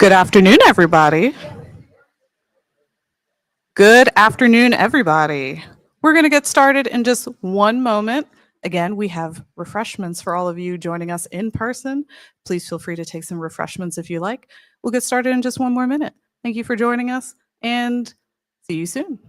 Good afternoon, everybody. Good afternoon, everybody. We're going to get started in just one moment. Again, we have refreshments for all of you joining us in person. Please feel free to take some refreshments if you like. We'll get started in just one more minute. Thank you for joining us and see you soon.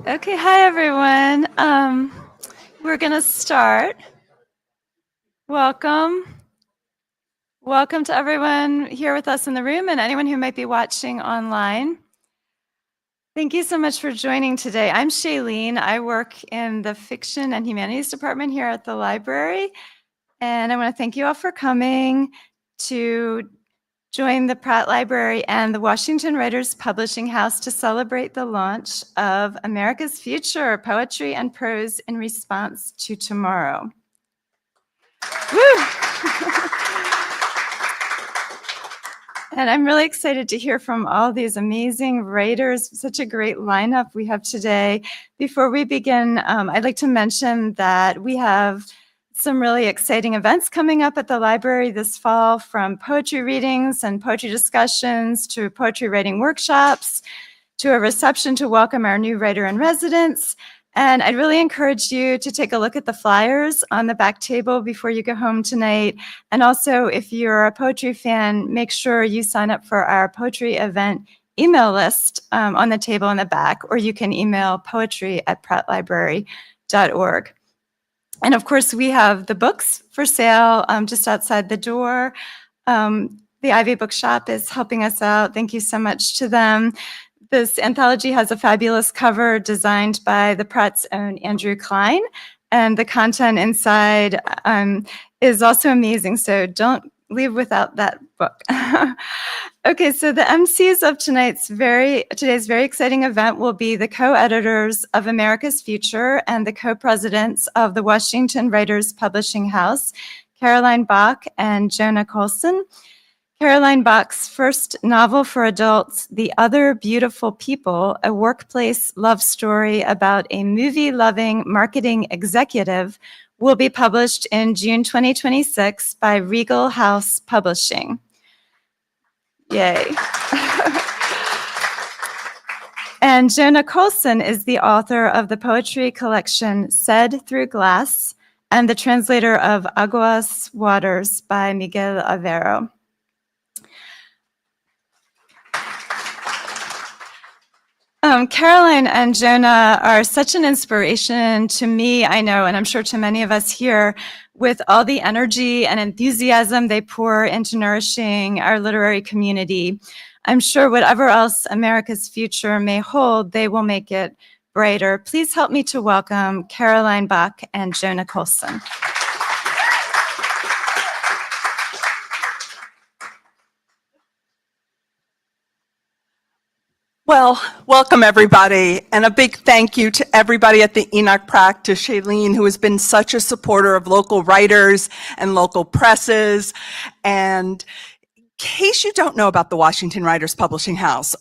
Okay, hi everyone. We're going to start. Welcome. Welcome to everyone here with us in the room and anyone who might be watching online. Thank you so much for joining today. I'm Shailene. I work in the Fiction and Humanities Department here at the library. And I want to thank you all for coming to join the Pratt Library and the Washington Writers Publishing House to celebrate the launch of America's Future, Poetry and Prose in Response to Tomorrow. Woo! And I'm really excited to hear from all these amazing writers, such a great lineup we have today. Before we begin, I'd like to mention that we have some really exciting events coming up at the library this fall, from poetry readings and poetry discussions to poetry writing workshops to a reception to welcome our new writer in residence. And I'd really encourage you to take a look at the flyers on the back table before you go home tonight. And also, if you're a poetry fan, make sure you sign up for our poetry event email list on the table in the back, or you can email poetry@prattlibrary.org. And of course, we have the books for sale just outside the door. The Ivy Bookshop is helping us out. Thank you so much to them. This anthology has a fabulous cover designed by the Pratt's own Andrew Klein, and the content inside is also amazing, so don't leave without that book. Okay, so the MCs of today's very exciting event will be the co-editors of America's Future and the co-presidents of the Washington Writers Publishing House, Caroline Bach and Jonah Colson. Caroline Bach's first novel for adults, The Other Beautiful People, a workplace love story about a movie-loving marketing executive, will be published in June 2026 by Regal House Publishing. Yay. And Jonah Colson is the author of the poetry collection Said Through Glass and the translator of Aguas Waters by Miguel Avero. Caroline and Jonah are such an inspiration to me, I know, and I'm sure to many of us here, with all the energy and enthusiasm they pour into nourishing our literary community. I'm sure whatever else America's future may hold, they will make it brighter. Please help me to welcome Caroline Bach and Jonah Colson. Well, welcome everybody, and a big thank you to everybody at the Enoch Pratt, to Shailene, who has been such a supporter of local writers and local presses. And in case you don't know about the Washington Writers Publishing House,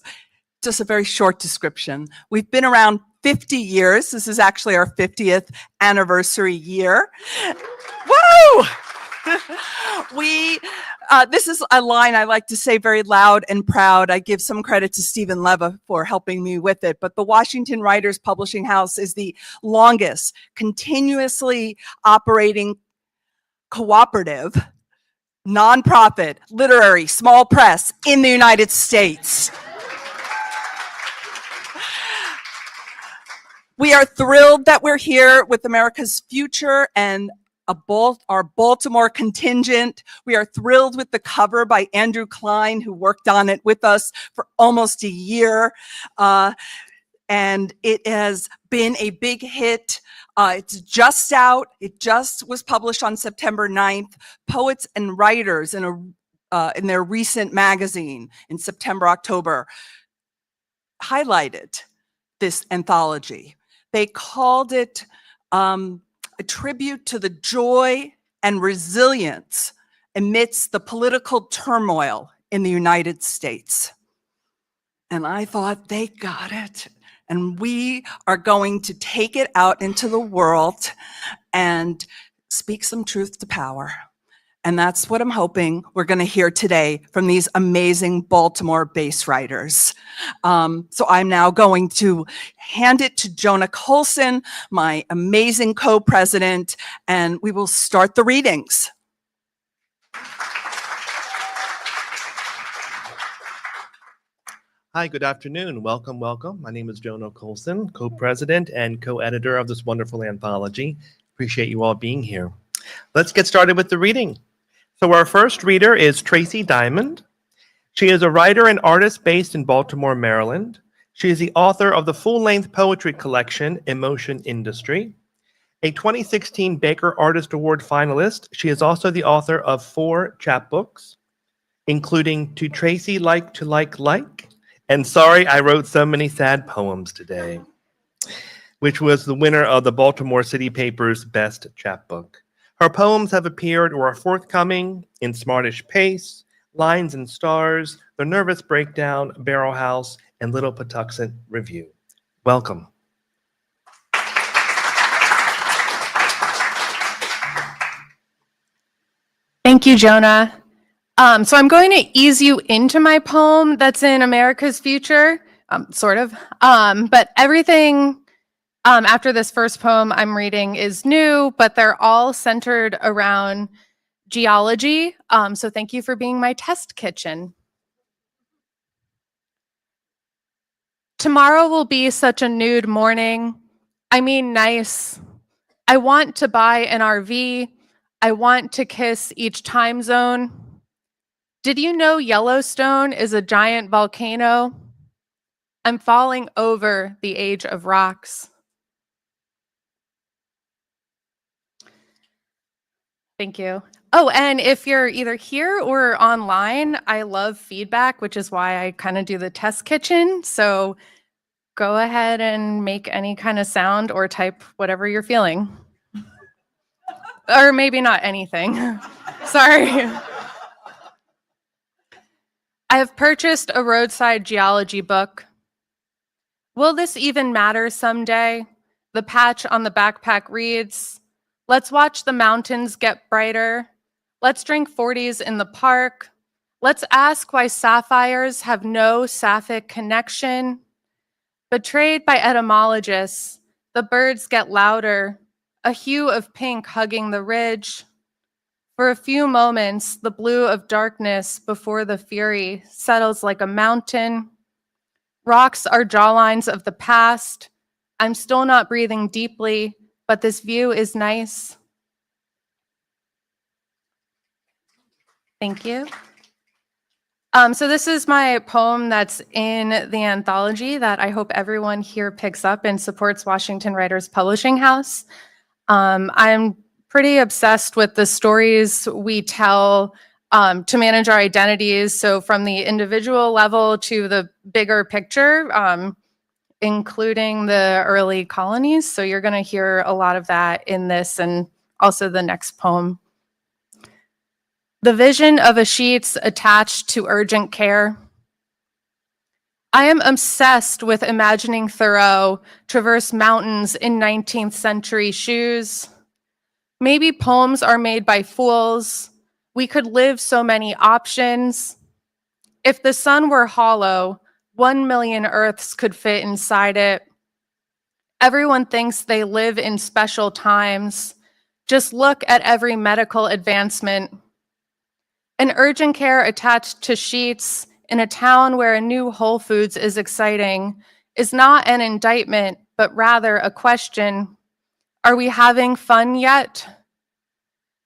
just a very short description. We've been around 50 years. This is actually our 50th anniversary year. Woo! We This is a line I like to say very loud and proud. I give some credit to Stephen Leva for helping me with it, but the Washington Writers Publishing House is the longest continuously operating cooperative, nonprofit, literary, small press in the United States. We are thrilled that we're here with America's Future and our Baltimore contingent. We are thrilled with the cover by Andrew Klein, who worked on it with us for almost a year. And it has been a big hit. It's just out. It just was published on September 9th. Poets and Writers in their recent magazine in September, October, highlighted this anthology. They called it a tribute to the joy and resilience amidst the political turmoil in the United States. And I thought, they got it. And we are going to take it out into the world and speak some truth to power. And that's what I'm hoping we're going to hear today from these amazing Baltimore-based writers. So I'm now going to hand it to Jonah Colson, my amazing co-president, and we will start the readings. Hi, good afternoon. Welcome, welcome. My name is Jonah Colson, co-president and co-editor of this wonderful anthology. Appreciate you all being here. Let's get started with the reading. So our first reader is Tracy Diamond. She is a writer and artist based in Baltimore, Maryland. She is the author of the full-length poetry collection, Emotion Industry. A 2016 Baker Artist Award finalist, she is also the author of 4 chapbooks, including To Tracy Like to Like, and Sorry I Wrote So Many Sad Poems Today, which was the winner of the Baltimore City Paper's Best Chapbook. Her poems have appeared or are forthcoming in Smartish Pace, Lines and Stars, The Nervous Breakdown, Barrel House, and Little Patuxent Review. Welcome. Thank you, Jonah. So I'm going to ease you into my poem that's in America's Future, sort of. But everything after this first poem I'm reading is new, but they're all centered around geology. So thank you for being my test kitchen. Tomorrow will be such a nude morning. I mean, nice. I want to buy an RV. I want to kiss each time zone. Did you know Yellowstone is a giant volcano? I'm falling over the age of rocks. Thank you. Oh, and if you're either here or online, I love feedback, which is why I kind of do the test kitchen. So go ahead and make any kind of sound or type whatever you're feeling. Or maybe not anything. Sorry. I have purchased a roadside geology book. Will this even matter someday? The patch on the backpack reads, let's watch the mountains get brighter. Let's drink 40s in the park. Let's ask why sapphires have no sapphic connection. Betrayed by etymologists, the birds get louder, a hue of pink hugging the ridge. For a few moments, the blue of darkness before the fury settles like a mountain. Rocks are jawlines of the past. I'm still not breathing deeply, but this view is nice. Thank you. So this is my poem that's in the anthology that I hope everyone here picks up and supports Washington Writers Publishing House. I'm pretty obsessed with the stories we tell to manage our identities. So from the individual level to the bigger picture, including the early colonies. So you're going to hear a lot of that in this and also the next poem. The vision of a sheets attached to urgent care. I am obsessed with imagining Thoreau traverse mountains in 19th century shoes. Maybe poems are made by fools, We could live so many options. If the sun were hollow, 1 million Earths could fit inside it. Everyone thinks they live in special times. Just look at every medical advancement. An urgent care attached to sheets in a town where a new Whole Foods is exciting is not an indictment, but rather a question. Are we having fun yet?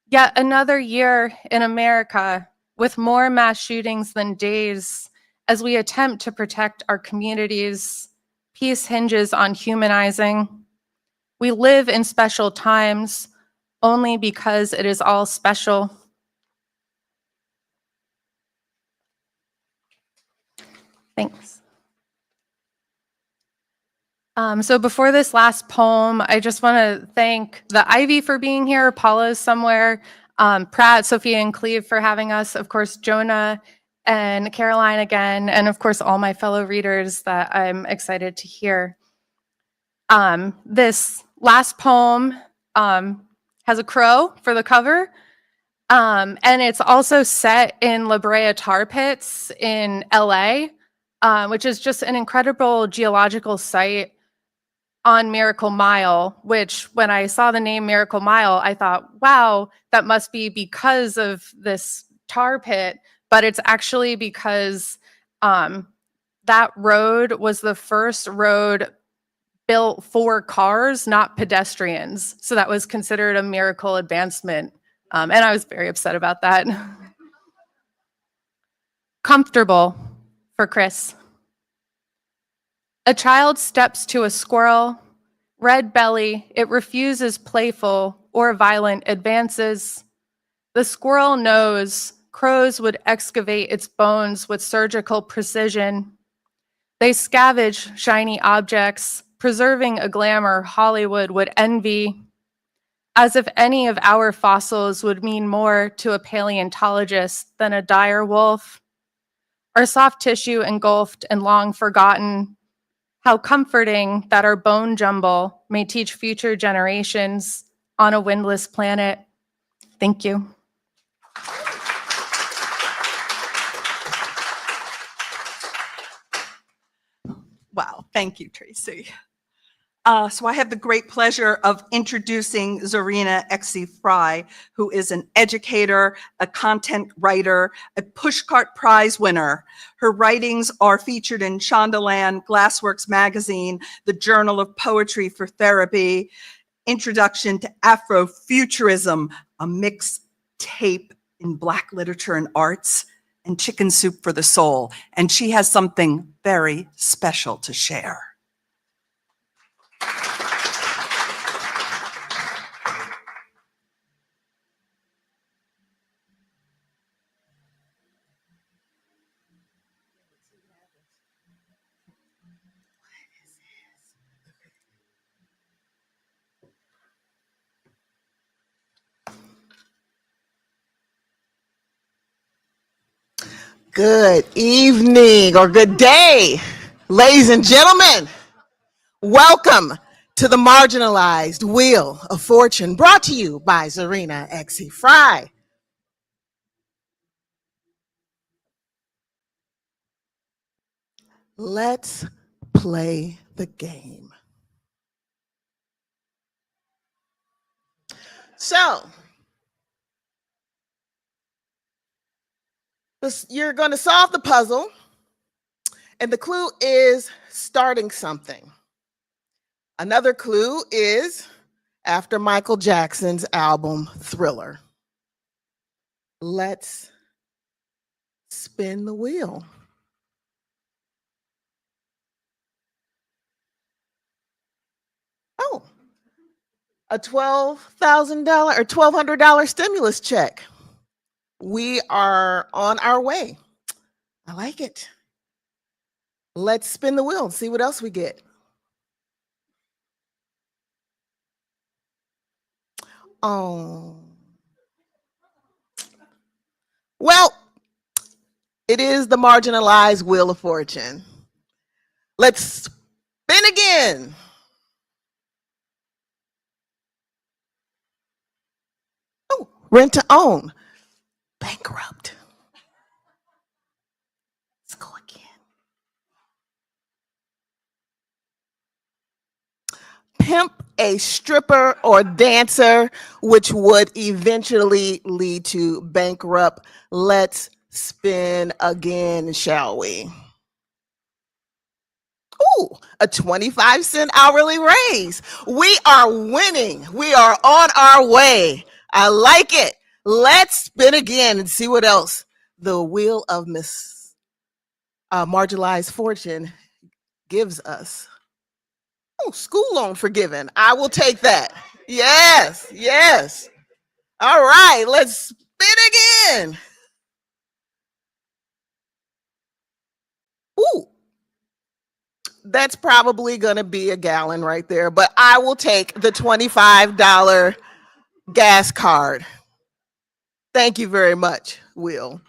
Yet another year in America with more mass shootings than days as we attempt to protect our communities. Peace hinges on humanizing. We live in special times only because it is all special. Thanks. So before this last poem, I just want to thank the Ivy for being here. Paula's somewhere. Pratt, Sophia, and Cleve for having us. Of course, Jonah and Caroline again. And of course, all my fellow readers that I'm excited to hear. This last poem has a crow for the cover. And it's also set in La Brea tar pits in LA, which is just an incredible geological site on Miracle Mile, which when I saw the name Miracle Mile, I thought, wow, that must be because of this tar pit. But it's actually because that road was the first road built for cars, not pedestrians. So that was considered a miracle advancement. And I was very upset about that. Comfortable for Chris. A child steps to a squirrel. Red belly, it refuses playful or violent advances. The squirrel knows crows would excavate its bones with surgical precision. They scavenge shiny objects, preserving a glamour Hollywood would envy, as if any of our fossils would mean more to a paleontologist than a dire wolf. Our soft tissue engulfed and long forgotten. How comforting that our bone jumble may teach future generations on a windless planet. Thank you. Wow, thank you, Tracy. So I have the great pleasure of introducing Zarina Exie-Fry, who is an educator, a content writer, a Pushcart Prize winner. Her writings are featured in Shondaland, Glassworks Magazine, the Journal of Poetry for Therapy, Introduction to Afrofuturism, a mixed tape in Black literature and arts, and Chicken Soup for the Soul. And she has something very special to share. Good evening or good day, ladies and gentlemen. Welcome to the Marginalized Wheel of Fortune, brought to you by Zarina Exie-Fry. Let's play the game. So, you're going to solve the puzzle, and the clue is starting something. Another clue is after Michael Jackson's album Thriller. Let's spin the wheel. Oh, a $12,000 or $1,200 stimulus check. We are on our way. I like it. Let's spin the wheel and see what else we get. Oh. Well, it is the marginalized Wheel of Fortune. Let's spin again. Oh, rent to own. bankrupt. Let's go again. Pimp a stripper or dancer, which would eventually lead to bankrupt. Let's spin again, shall we? Ooh, a 25-cent hourly raise. We are winning. We are on our way. I like it. Let's spin again and see what else the wheel of Miss Marginalized Fortune gives us. Oh, school loan forgiven. I will take that. Yes, yes. All right, let's spin again. Ooh, that's probably going to be a gallon right there, but I will take the $25 gas card. Thank you very much, Will.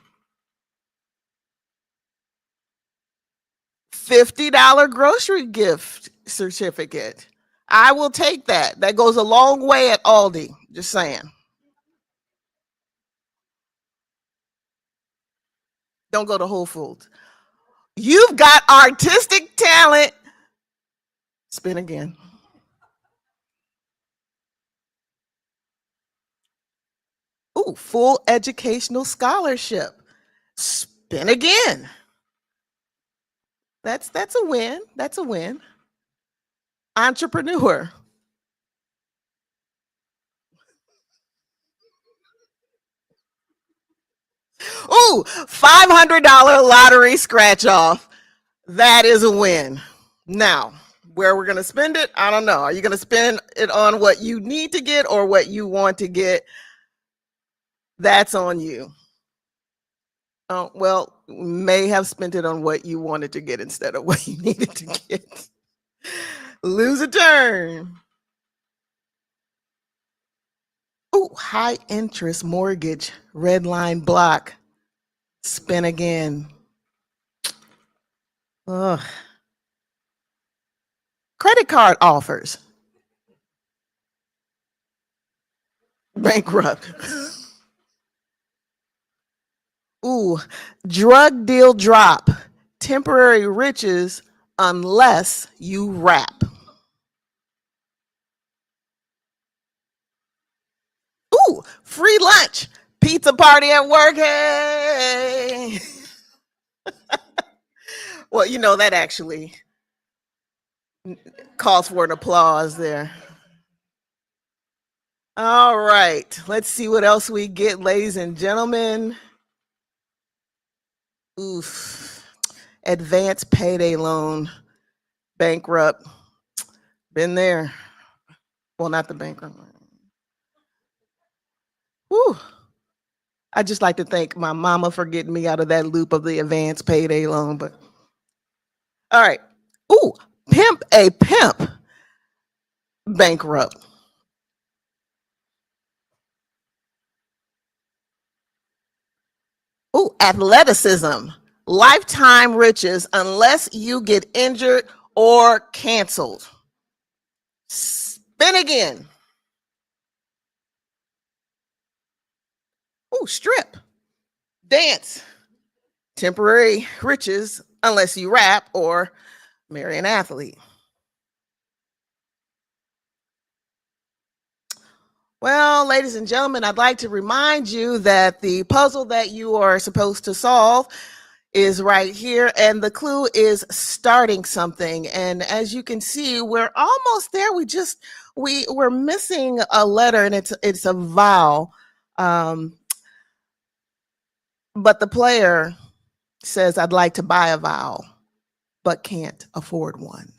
$50 grocery gift certificate. I will take that. That goes a long way at Aldi, just saying. Don't go to Whole Foods. You've got artistic talent. Spin again. Ooh, full educational scholarship. Spin again. That's a win. That's a win. Entrepreneur. Ooh, $500 lottery scratch off. That is a win. Now, where we're going to spend it, I don't know. Are you going to spend it on what you need to get or what you want to get? That's on you. Oh, well, may have spent it on what you wanted to get instead of what you needed to get. Lose a turn. Oh, high interest mortgage, red line block. Spin again. Ugh. Credit card offers. Bankrupt. Ooh, drug deal drop. Temporary riches unless you rap. Ooh, free lunch. Pizza party at work. Hey. Well, you know, that actually calls for an applause there. All right, let's see what else we get, ladies and gentlemen. Oof, advance payday loan, bankrupt. Been there. Well, not the bankrupt. Whew. I just like to thank my mama for getting me out of that loop of the advance payday loan. But all right. Ooh, pimp a pimp, bankrupt. Ooh, athleticism, lifetime riches unless you get injured or canceled. Spin again. Ooh, strip, dance, temporary riches unless you rap or marry an athlete. Well, ladies and gentlemen, I'd like to remind you that the puzzle that you are supposed to solve is right here, and the clue is starting something. And as you can see, we're almost there. We're missing a letter, and it's a vowel. But the player says, "I'd like to buy a vowel, but can't afford one."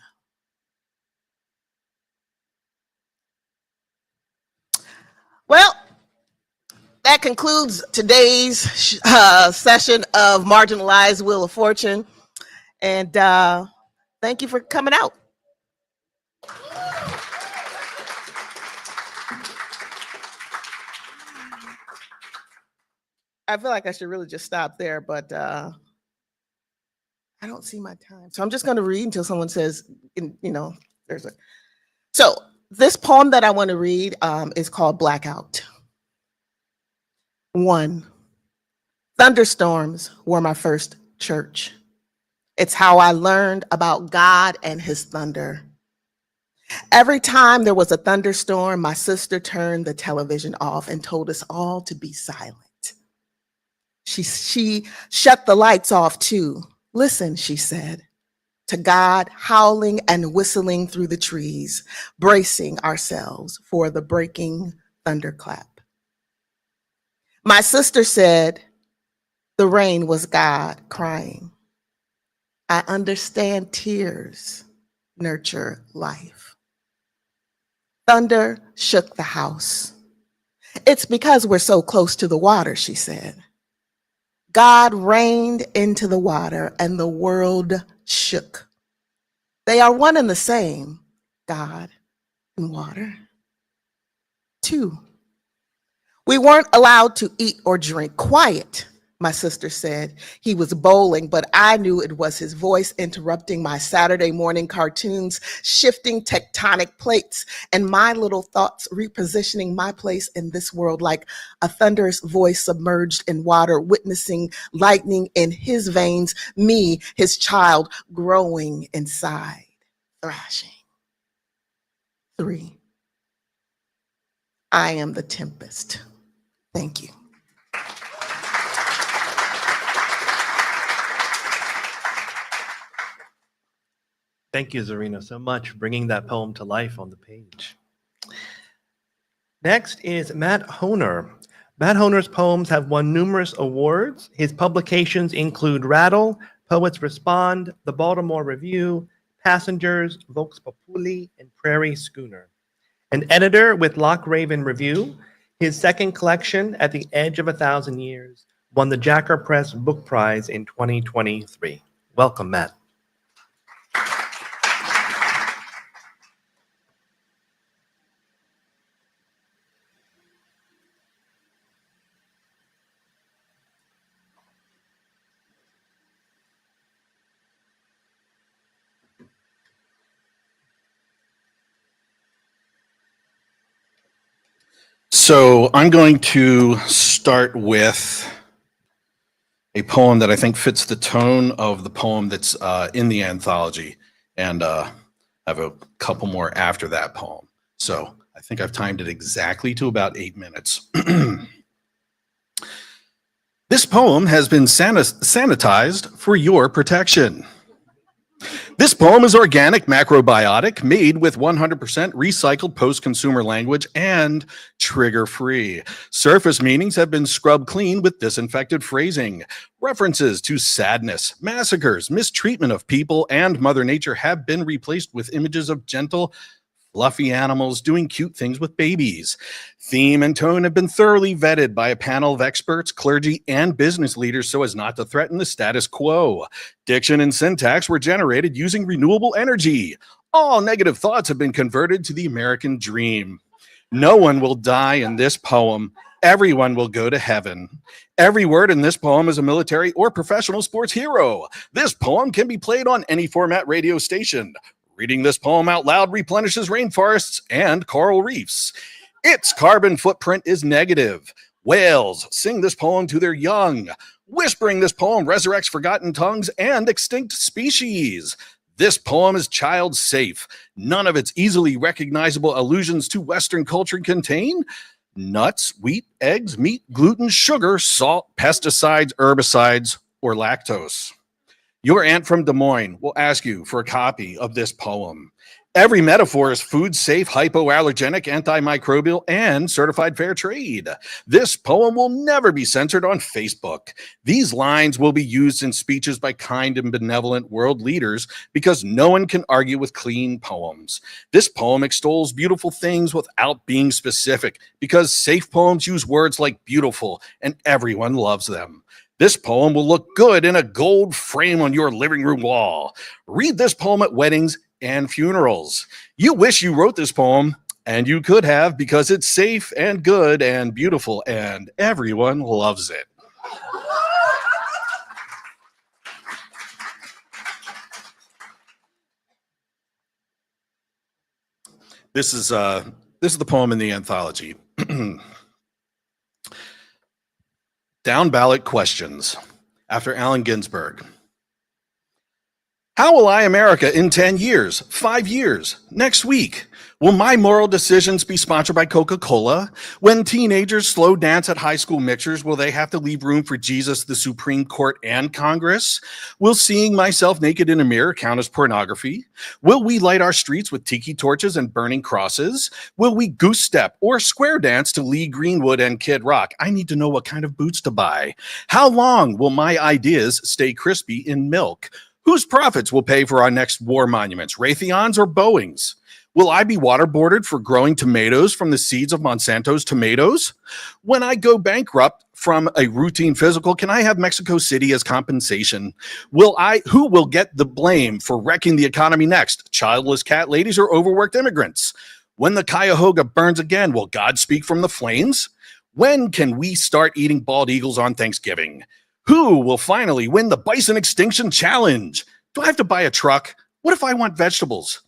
Well, that concludes today's session of Marginalized Wheel of Fortune. And thank you for coming out. I feel like I should really just stop there, but I don't see my time. So I'm just going to read until someone says, there's a. So this poem that I want to read is called Blackout. 1. Thunderstorms were my first church. It's how I learned about God and his thunder. Every time there was a thunderstorm, my sister turned the television off and told us all to be silent. She shut the lights off too. Listen, she said, to God howling and whistling through the trees, bracing ourselves for the breaking thunderclap. My sister said the rain was God crying. I understand tears nurture life. Thunder shook the house. It's because we're so close to the water, she said. God rained into the water and the world shook. They are one and the same, God and water. 2, we weren't allowed to eat or drink. Quiet, my sister said. He was bowling, but I knew it was his voice interrupting my Saturday morning cartoons, shifting tectonic plates, and my little thoughts repositioning my place in this world like a thunderous voice submerged in water, witnessing lightning in his veins, me, his child, growing inside, thrashing. 3, I am the tempest. Thank you. Thank you, Zarina, so much for bringing that poem to life on the page. Next is Matt Honer. Matt Honer's poems have won numerous awards. His publications include Rattle, Poets Respond, The Baltimore Review, Passengers, Vox Populi, and Prairie Schooner. An editor with Loch Raven Review, his second collection, At the Edge of 1,000 Years, won the Jacker Press Book Prize in 2023. Welcome, Matt. So I'm going to start with a poem that I think fits the tone of the poem that's in the anthology, and I have a couple more after that poem. So I think I've timed it exactly to about 8 minutes. This poem has been sanitized for your protection. This poem is organic, macrobiotic, made with 100% recycled post-consumer language and trigger-free. Surface meanings have been scrubbed clean with disinfected phrasing. References to sadness, massacres, mistreatment of people, and Mother Nature have been replaced with images of gentle, fluffy animals doing cute things with babies. Theme and tone have been thoroughly vetted by a panel of experts, clergy, and business leaders so as not to threaten the status quo. Diction and syntax were generated using renewable energy. All negative thoughts have been converted to the American dream. No one will die in this poem. Everyone will go to heaven. Every word in this poem is a military or professional sports hero. This poem can be played on any format radio station. Reading this poem out loud replenishes rainforests and coral reefs. Its carbon footprint is negative. Whales sing this poem to their young. Whispering this poem resurrects forgotten tongues and extinct species. This poem is child safe. None of its easily recognizable allusions to Western culture contain nuts, wheat, eggs, meat, gluten, sugar, salt, pesticides, herbicides, or lactose. Your aunt from Des Moines will ask you for a copy of this poem. Every metaphor is food safe, hypoallergenic, antimicrobial, and certified fair trade. This poem will never be censored on Facebook. These lines will be used in speeches by kind and benevolent world leaders because no one can argue with clean poems. This poem extols beautiful things without being specific because safe poems use words like beautiful and everyone loves them. This poem will look good in a gold frame on your living room wall. Read this poem at weddings and funerals. You wish you wrote this poem, and you could have because it's safe and good and beautiful, and everyone loves it. This is the poem in the anthology. Down ballot questions after Allen Ginsberg. How will I America in 10 years, 5 years, next week? Will my moral decisions be sponsored by Coca-Cola? When teenagers slow dance at high school mixers, will they have to leave room for Jesus, the Supreme Court, and Congress? Will seeing myself naked in a mirror count as pornography? Will we light our streets with tiki torches and burning crosses? Will we goose step or square dance to Lee Greenwood and Kid Rock? I need to know what kind of boots to buy. How long will my ideas stay crispy in milk? Whose profits will pay for our next war monuments, Raytheon's or Boeing's? Will I be waterboarded for growing tomatoes from the seeds of Monsanto's tomatoes? When I go bankrupt from a routine physical, can I have Mexico City as compensation? Who will get the blame for wrecking the economy next? Childless cat ladies or overworked immigrants? When the Cuyahoga burns again, will God speak from the flames? When can we start eating bald eagles on Thanksgiving? Who will finally win the Bison Extinction Challenge? Do I have to buy a truck? What if I want vegetables?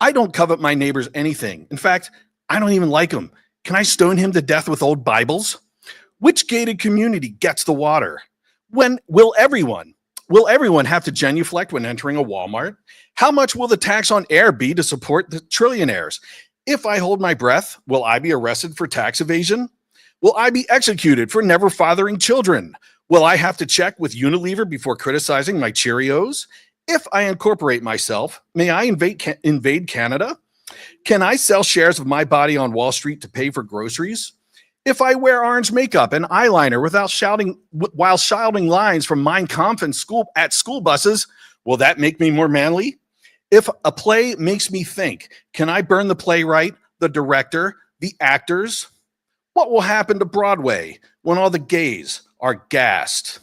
I don't covet my neighbor's anything. In fact, I don't even like him. Can I stone him to death with old Bibles? Which gated community gets the water? When will everyone have to genuflect when entering a Walmart? How much will the tax on air be to support the trillionaires? If I hold my breath, will I be arrested for tax evasion? Will I be executed for never fathering children? Will I have to check with Unilever before criticizing my Cheerios? If I incorporate myself, may I invade Canada? Can I sell shares of my body on Wall Street to pay for groceries? If I wear orange makeup and eyeliner while shouting lines from Mein Kampf at school buses, will that make me more manly? If a play makes me think, can I burn the playwright, the director, the actors? What will happen to Broadway when all the gays are gassed?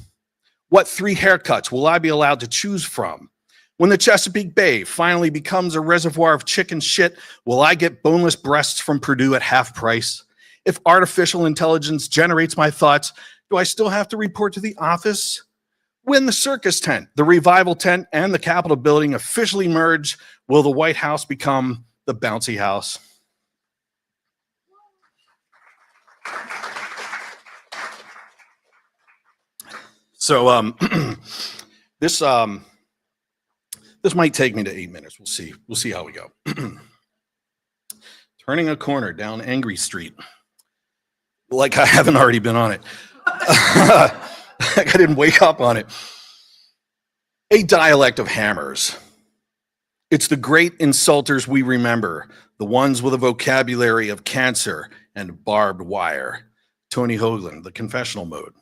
What 3 haircuts will I be allowed to choose from? When the Chesapeake Bay finally becomes a reservoir of chicken shit, will I get boneless breasts from Purdue at half price? If artificial intelligence generates my thoughts, do I still have to report to the office? When the circus tent, the revival tent, and the Capitol building officially merge, will the White House become the bouncy house? So this might take me to 8 minutes. We'll see. We'll see how we go. Turning a corner down Angry Street. Like I haven't already been on it. Like I didn't wake up on it. A dialect of hammers. It's the great insulters we remember, the ones with a vocabulary of cancer and barbed wire. Tony Hoagland, The Confessional Mode.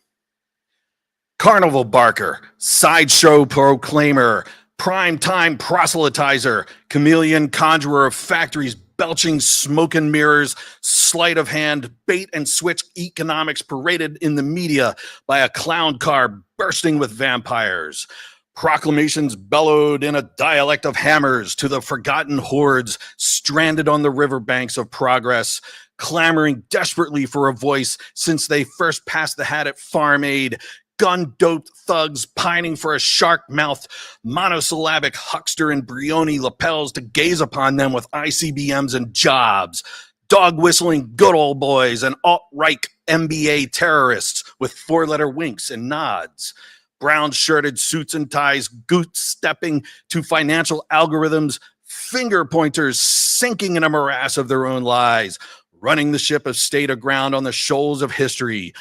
Carnival barker, sideshow proclaimer, prime-time proselytizer, chameleon conjurer of factories belching smoke and mirrors, sleight of hand, bait and switch economics paraded in the media by a clown car bursting with vampires. Proclamations bellowed in a dialect of hammers to the forgotten hordes stranded on the riverbanks of progress, clamoring desperately for a voice since they first passed the hat at Farm Aid. Gun-doped thugs pining for a shark-mouthed, monosyllabic huckster in Brioni lapels to gaze upon them with ICBMs and jobs. Dog-whistling good old boys and alt-right MBA terrorists with 4-letter winks and nods. Brown-shirted suits and ties goot-stepping to financial algorithms, finger-pointers sinking in a morass of their own lies, running the ship of state aground on the shoals of history.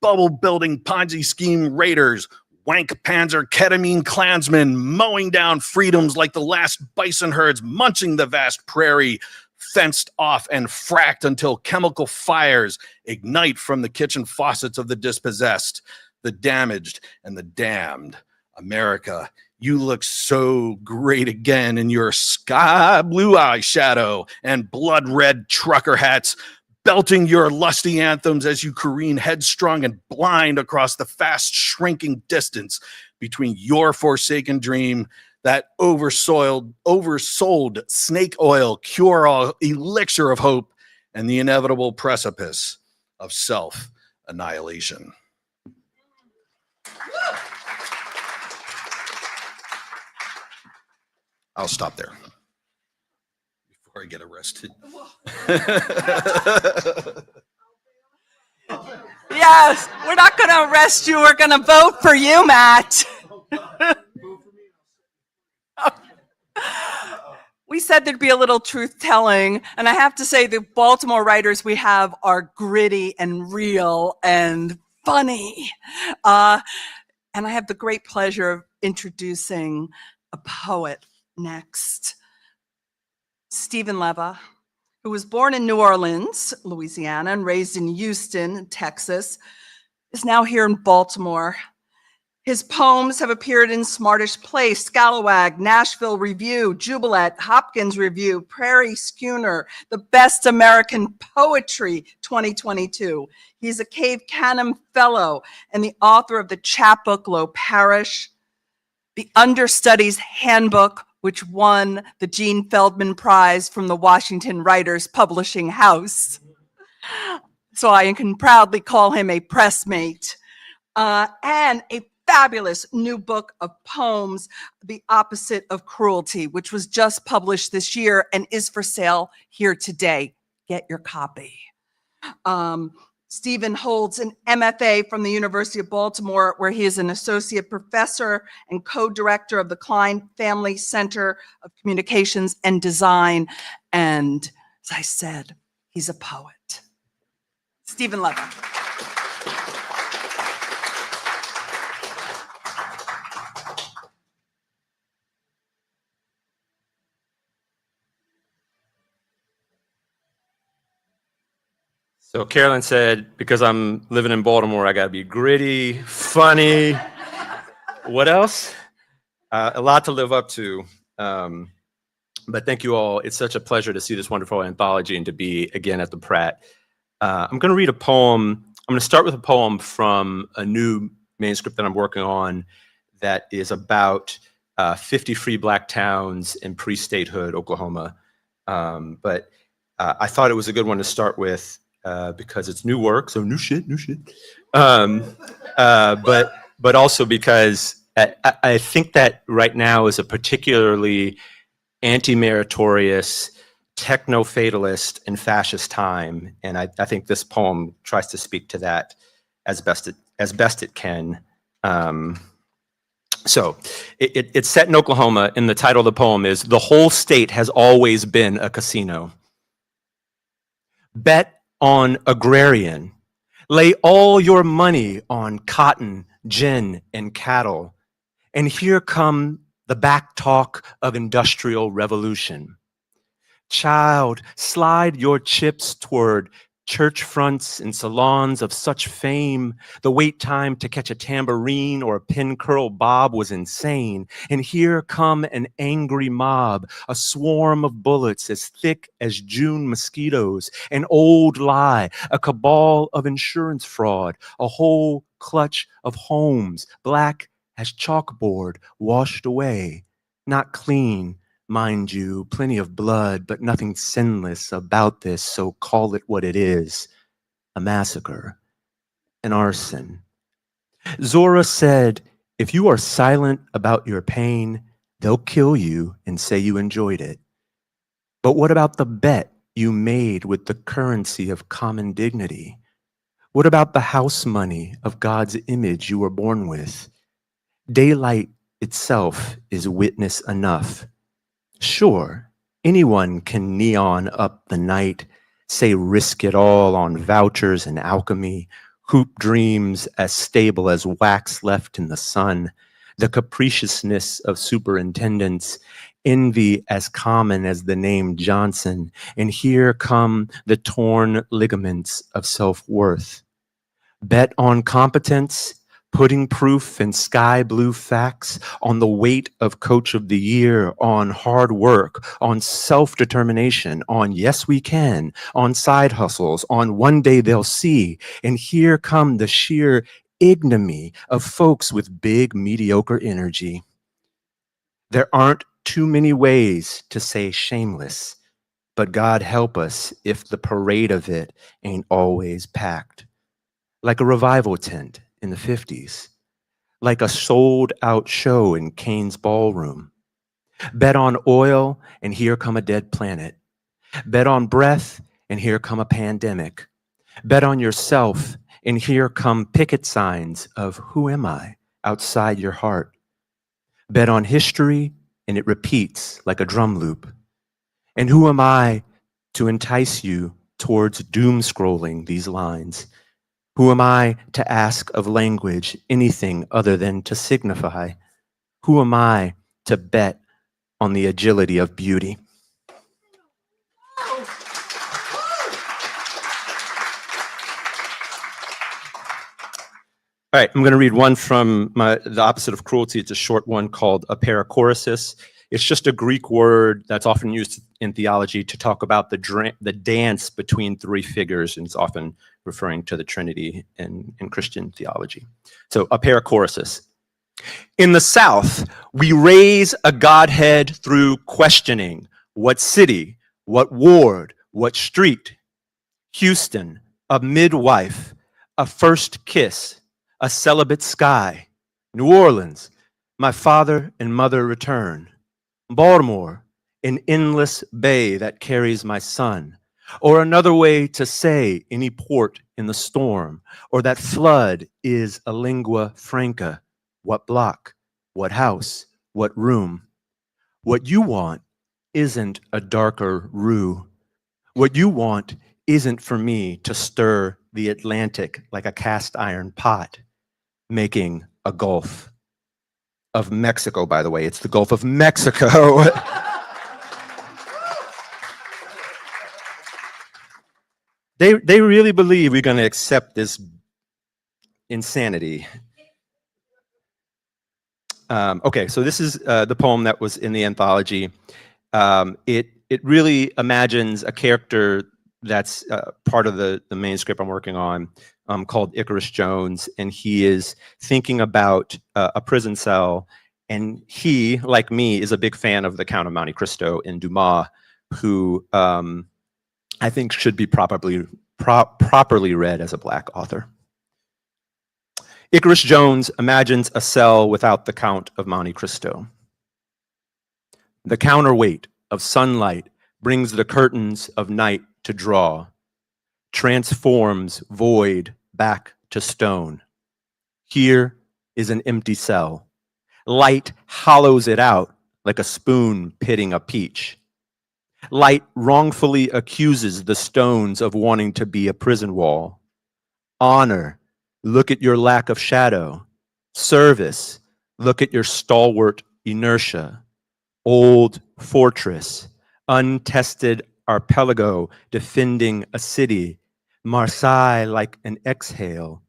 Bubble-building Ponzi scheme raiders, wank panzer ketamine klansmen, mowing down freedoms like the last bison herds, munching the vast prairie, fenced off and fracked until chemical fires ignite from the kitchen faucets of the dispossessed, the damaged, and the damned. America, you look so great again in your sky blue eyeshadow and blood red trucker hats, belting your lusty anthems as you careen headstrong and blind across the fast shrinking distance between your forsaken dream, that oversold snake oil cure-all elixir of hope, and the inevitable precipice of self-annihilation. I'll stop there before I get arrested. Yeah, Yes, we're not going to arrest you. We're going to vote for you, Matt. We said there'd be a little truth telling, and I have to say the Baltimore writers we have are gritty and real and funny. And I have the great pleasure of introducing a poet next, Stephen Leva, who was born in New Orleans, Louisiana, and raised in Houston, Texas, is now here in Baltimore. His poems have appeared in Smartish Place, Scalawag, Nashville Review, Jubilant, Hopkins Review, Prairie Schooner, the Best American Poetry 2022. He's a Cave Canem Fellow and the author of the chapbook Low Parish, the Understudies Handbook, which won the Gene Feldman Prize from the Washington Writers Publishing House. So I can proudly call him a pressmate. And a fabulous new book of poems, The Opposite of Cruelty, which was just published this year and is for sale here today. Get your copy. Stephen holds an MFA from the University of Baltimore, where he is an associate professor and co-director of the Klein Family Center of Communications and Design. And as I said, he's a poet. Stephen Leva. So Carolyn said, because I'm living in Baltimore, I gotta be gritty, funny. What else? A lot to live up to. But thank you all. It's such a pleasure to see this wonderful anthology and to be again at the Pratt. I'm gonna read a poem. I'm gonna start with a poem from a new manuscript that I'm working on that is about 50 free Black towns in pre-statehood Oklahoma. But I thought it was a good one to start with because it's new work, so new shit. But also because I think that right now is a particularly anti-meritorious, techno-fatalist, and fascist time, and I think this poem tries to speak to that as best it can. So it's set in Oklahoma, and the title of the poem is "The Whole State Has Always Been a Casino." Bet on agrarian. Lay all your money on cotton, gin, and cattle. And here come the back talk of industrial revolution. Child, slide your chips toward church fronts and salons of such fame. The wait time to catch a tambourine or a pin curl bob was insane. And here come an angry mob, a swarm of bullets as thick as June mosquitoes, an old lie, a cabal of insurance fraud, a whole clutch of homes, black as chalkboard, washed away, not clean. Mind you, plenty of blood, but nothing sinless about this, so call it what it is, a massacre, an arson. Zora said, if you are silent about your pain, they'll kill you and say you enjoyed it. But what about the bet you made with the currency of common dignity? What about the house money of God's image you were born with? Daylight itself is witness enough. Sure, anyone can neon up the night, say risk it all on vouchers and alchemy, hoop dreams as stable as wax left in the sun, the capriciousness of superintendents, envy as common as the name Johnson, and here come the torn ligaments of self-worth. Bet on competence, putting proof in sky blue facts, on the weight of Coach of the Year, on hard work, on self-determination, on yes we can, on side hustles, on one day they'll see. And here come the sheer ignominy of folks with big mediocre energy. There aren't too many ways to say shameless, but God help us if the parade of it ain't always packed. Like a revival tent in the 50s, like a sold out show in Kane's ballroom. Bet on oil and here come a dead planet. Bet on breath and here come a pandemic. Bet on yourself And here come picket signs of who am I outside your heart. Bet on history and it repeats like a drum loop. And who am I to entice you towards doom scrolling these lines? Who am I to ask of language anything other than to signify? Who am I to bet on the agility of beauty? All right, I'm going to read one from The Opposite of Cruelty. It's a short one called a parachoresis. It's just a Greek word that's often used in theology to talk about the dance between three figures, and it's often referring to the Trinity in Christian theology. So a parachoresis. In the South, we raise a Godhead through questioning. What city? What ward? What street? Houston, a midwife, a first kiss, a celibate sky. New Orleans, my father and mother return. Baltimore, an endless bay that carries my son. Or another way to say any port in the storm, or that flood is a lingua franca. What block? What house? What room? What you want isn't a darker rue. What you want isn't for me to stir the Atlantic like a cast iron pot, making a Gulf of Mexico, by the way. It's the Gulf of Mexico. They really believe we're going to accept this insanity. Okay, so this is the poem that was in the anthology. It really imagines a character that's part of the manuscript I'm working on, called Icarus Jones, and he is thinking about a prison cell, and he, like me, is a big fan of the Count of Monte Cristo in Dumas, who I think should be properly read as a Black author. Icarus Jones imagines a cell without the Count of Monte Cristo. The counterweight of sunlight brings the curtains of night to draw, transforms void back to stone. Here is an empty cell. Light hollows it out like a spoon pitting a peach. Light wrongfully accuses the stones of wanting to be a prison wall. Honor, look at your lack of shadow. Service, look at your stalwart inertia. Old fortress, untested archipelago defending a city. Marseille like an exhale.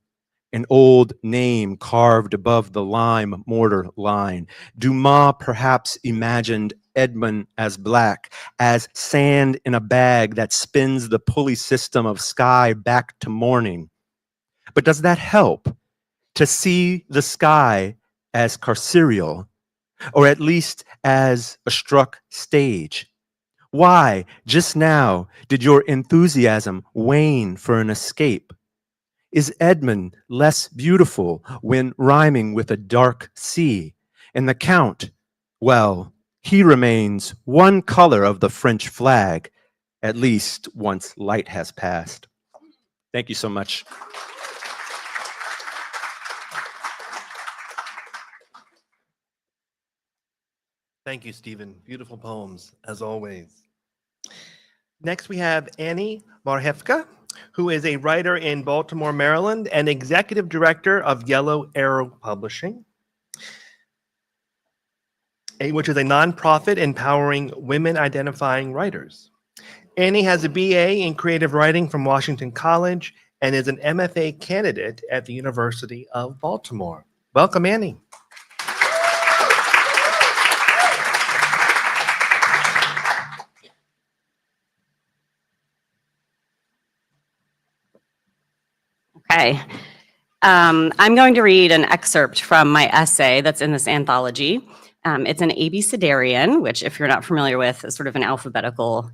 An old name carved above the lime mortar line. Dumas perhaps imagined Edmund as black, as sand in a bag that spins the pulley system of sky back to morning. But does that help to see the sky as carceral, or at least as a struck stage? Why, just now, did your enthusiasm wane for an escape? Is Edmund less beautiful when rhyming with a dark sea? And the Count, well, he remains one color of the French flag, at least once light has passed. Thank you so much. Thank you, Stephen. Beautiful poems, as always. Next, we have Annie Marhefka, who is a writer in Baltimore, Maryland, and executive director of Yellow Arrow Publishing, which is a nonprofit empowering women identifying writers. Annie has a BA in creative writing from Washington College and is an MFA candidate at the University of Baltimore. Welcome, Annie. Okay. I'm going to read an excerpt from my essay that's in this anthology. It's an abecedarian, which, if you're not familiar with, is sort of an alphabetical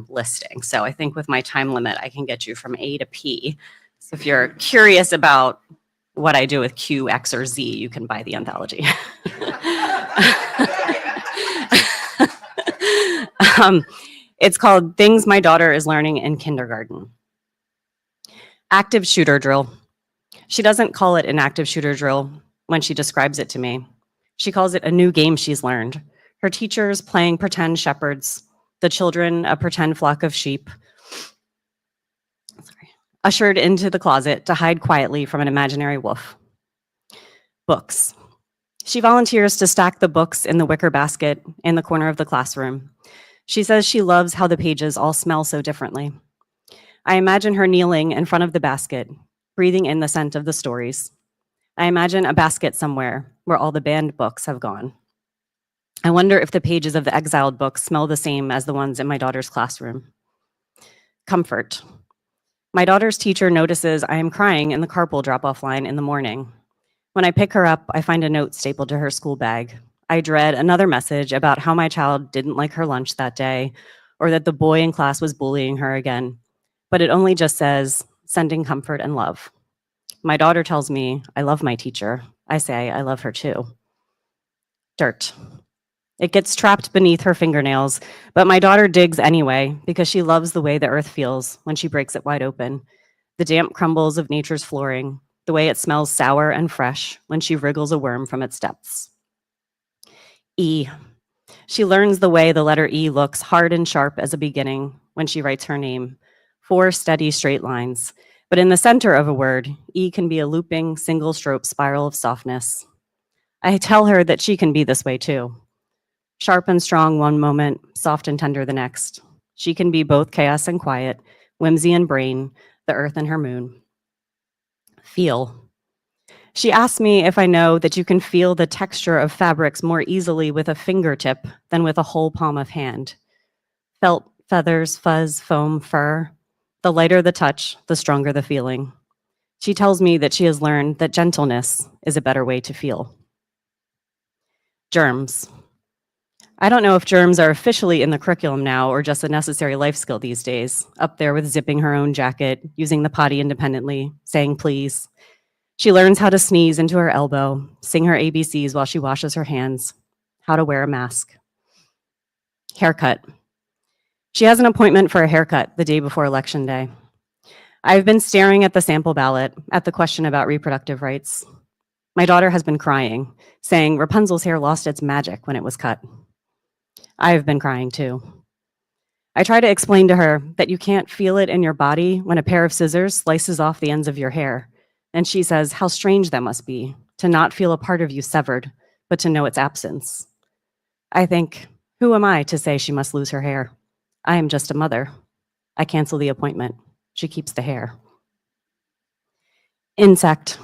listing. So I think with my time limit, I can get you from A to P. So if you're curious about what I do with Q, X, or Z, you can buy the anthology. It's called Things My Daughter is Learning in Kindergarten. Active shooter drill. She doesn't call it an active shooter drill when she describes it to me. She calls it a new game she's learned. Her teachers playing pretend shepherds, the children a pretend flock of sheep, ushered into the closet to hide quietly from an imaginary wolf. Books. She volunteers to stack the books in the wicker basket in the corner of the classroom. She says she loves how the pages all smell so differently. I imagine her kneeling in front of the basket, breathing in the scent of the stories. I imagine a basket somewhere where all the banned books have gone. I wonder if the pages of the exiled books smell the same as the ones in my daughter's classroom. Comfort. My daughter's teacher notices I am crying in the carpool drop-off line in the morning. When I pick her up, I find a note stapled to her school bag. I dread another message about how my child didn't like her lunch that day, or that the boy in class was bullying her again. But it only just says, sending comfort and love. My daughter tells me, I love my teacher. I say, I love her too. Dirt. It gets trapped beneath her fingernails, but my daughter digs anyway because she loves the way the earth feels when she breaks it wide open. The damp crumbles of nature's flooring, the way it smells sour and fresh when she wriggles a worm from its depths. E. She learns the way the letter E looks hard and sharp as a beginning when she writes her name. 4 steady straight lines. But in the center of a word, E can be a looping, single-stroke spiral of softness. I tell her that she can be this way too. Sharp and strong one moment, soft and tender the next. She can be both chaos and quiet, whimsy and brain, the earth and her moon. Feel. She asks me if I know that you can feel the texture of fabrics more easily with a fingertip than with a whole palm of hand. Felt, feathers, fuzz, foam, fur. The lighter the touch, the stronger the feeling. She tells me that she has learned that gentleness is a better way to feel. Germs. I don't know if germs are officially in the curriculum now or just a necessary life skill these days, up there with zipping her own jacket, using the potty independently, saying please. She learns how to sneeze into her elbow, sing her ABCs while she washes her hands, how to wear a mask. Haircut. She has an appointment for a haircut the day before Election Day. I've been staring at the sample ballot, at the question about reproductive rights. My daughter has been crying, saying Rapunzel's hair lost its magic when it was cut. I've been crying too. I try to explain to her that you can't feel it in your body when a pair of scissors slices off the ends of your hair. And she says how strange that must be, to not feel a part of you severed, but to know its absence. I think, who am I to say she must lose her hair? I am just a mother. I cancel the appointment. She keeps the hair. Insect.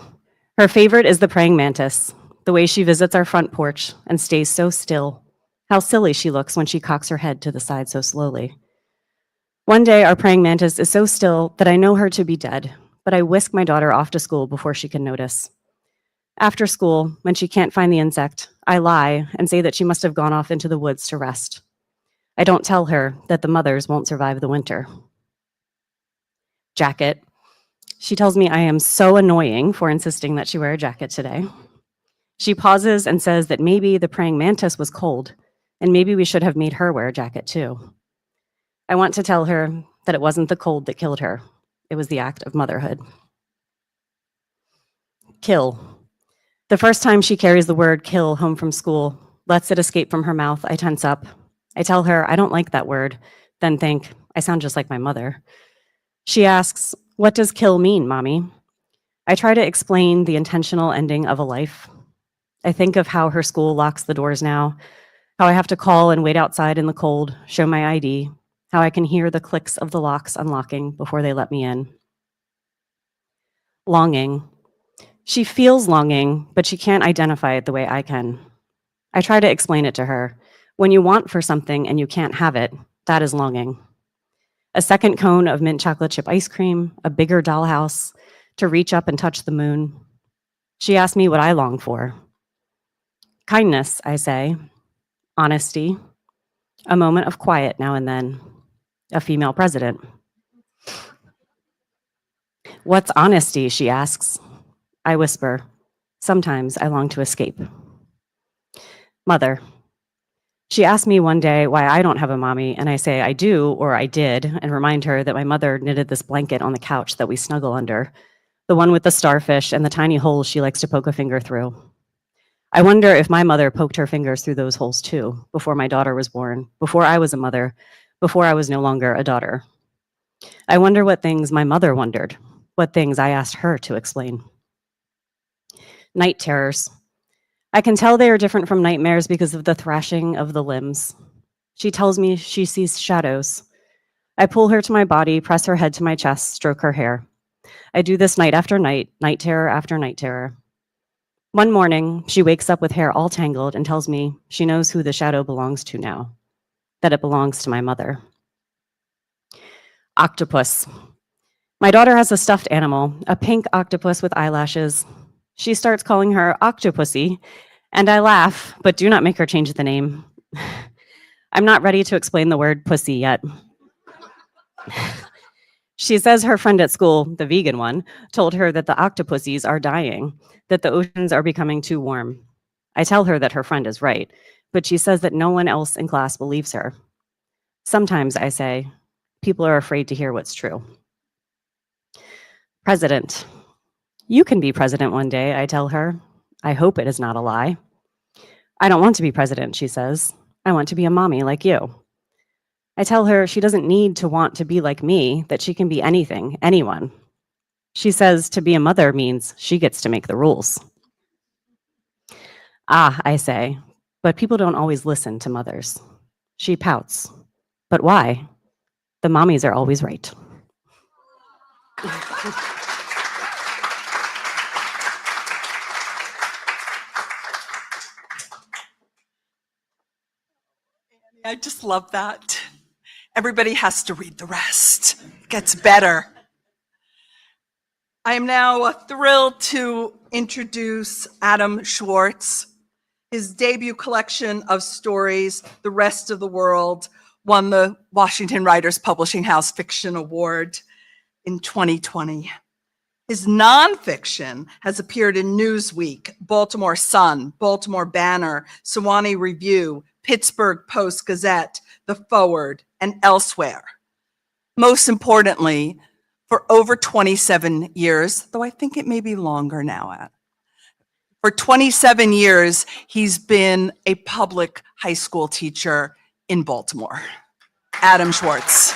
Her favorite is the praying mantis, the way she visits our front porch and stays so still. How silly she looks when she cocks her head to the side so slowly. One day, our praying mantis is so still that I know her to be dead, but I whisk my daughter off to school before she can notice. After school, when she can't find the insect, I lie and say that she must have gone off into the woods to rest. I don't tell her that the mothers won't survive the winter. Jacket. She tells me I am so annoying for insisting that she wear a jacket today. She pauses and says that maybe the praying mantis was cold, and maybe we should have made her wear a jacket too. I want to tell her that it wasn't the cold that killed her. It was the act of motherhood. Kill. The first time she carries the word kill home from school, lets it escape from her mouth, I tense up. I tell her I don't like that word, then think, I sound just like my mother. She asks, what does kill mean, Mommy? I try to explain the intentional ending of a life. I think of how her school locks the doors now, how I have to call and wait outside in the cold, show my ID, how I can hear the clicks of the locks unlocking before they let me in. Longing. She feels longing, but she can't identify it the way I can. I try to explain it to her. When you want for something and you can't have it, that is longing. A second cone of mint chocolate chip ice cream, a bigger dollhouse, to reach up and touch the moon. She asked me what I long for. Kindness, I say. Honesty. A moment of quiet now and then. A female president. What's honesty, she asks. I whisper. Sometimes I long to escape. Mother. She asked me one day why I don't have a mommy, and I say I do, or I did, and remind her that my mother knitted this blanket on the couch that we snuggle under. the one with the starfish and the tiny holes she likes to poke a finger through. I wonder if my mother poked her fingers through those holes too, before my daughter was born, before I was a mother, before I was no longer a daughter. I wonder what things my mother wondered, what things I asked her to explain. Night terrors. I can tell they are different from nightmares because of the thrashing of the limbs. She tells me she sees shadows. I pull her to my body, press her head to my chest, stroke her hair. I do this night after night terror after night terror. One morning, she wakes up with hair all tangled and tells me she knows who the shadow belongs to now, that it belongs to my mother. Octopus. My daughter has a stuffed animal, a pink octopus with eyelashes. She starts calling her Octopussy, and I laugh, but do not make her change the name. I'm not ready to explain the word pussy yet. She says her friend at school, the vegan one, told her that the octopussies are dying, that the oceans are becoming too warm. I tell her that her friend is right, but she says that no one else in class believes her. Sometimes, I say, people are afraid to hear what's true. President. You can be president one day, I tell her. I hope it is not a lie. I don't want to be president, she says. I want to be a mommy like you. I tell her she doesn't need to want to be like me, that she can be anything, anyone. She says to be a mother means she gets to make the rules. Ah, I say, but people don't always listen to mothers. She pouts. But why? The mommies are always right. I just love that. Everybody has to read the rest. It gets better. I am now thrilled to introduce Adam Schwartz. His debut collection of stories, The Rest of the World, won the Washington Writers Publishing House Fiction Award in 2020. His nonfiction has appeared in Newsweek, Baltimore Sun, Baltimore Banner, Sewanee Review, Pittsburgh Post-Gazette, The Forward, and elsewhere. Most importantly, for over 27 years, though I think it may be longer now, for 27 years, he's been a public high school teacher in Baltimore. Adam Schwartz.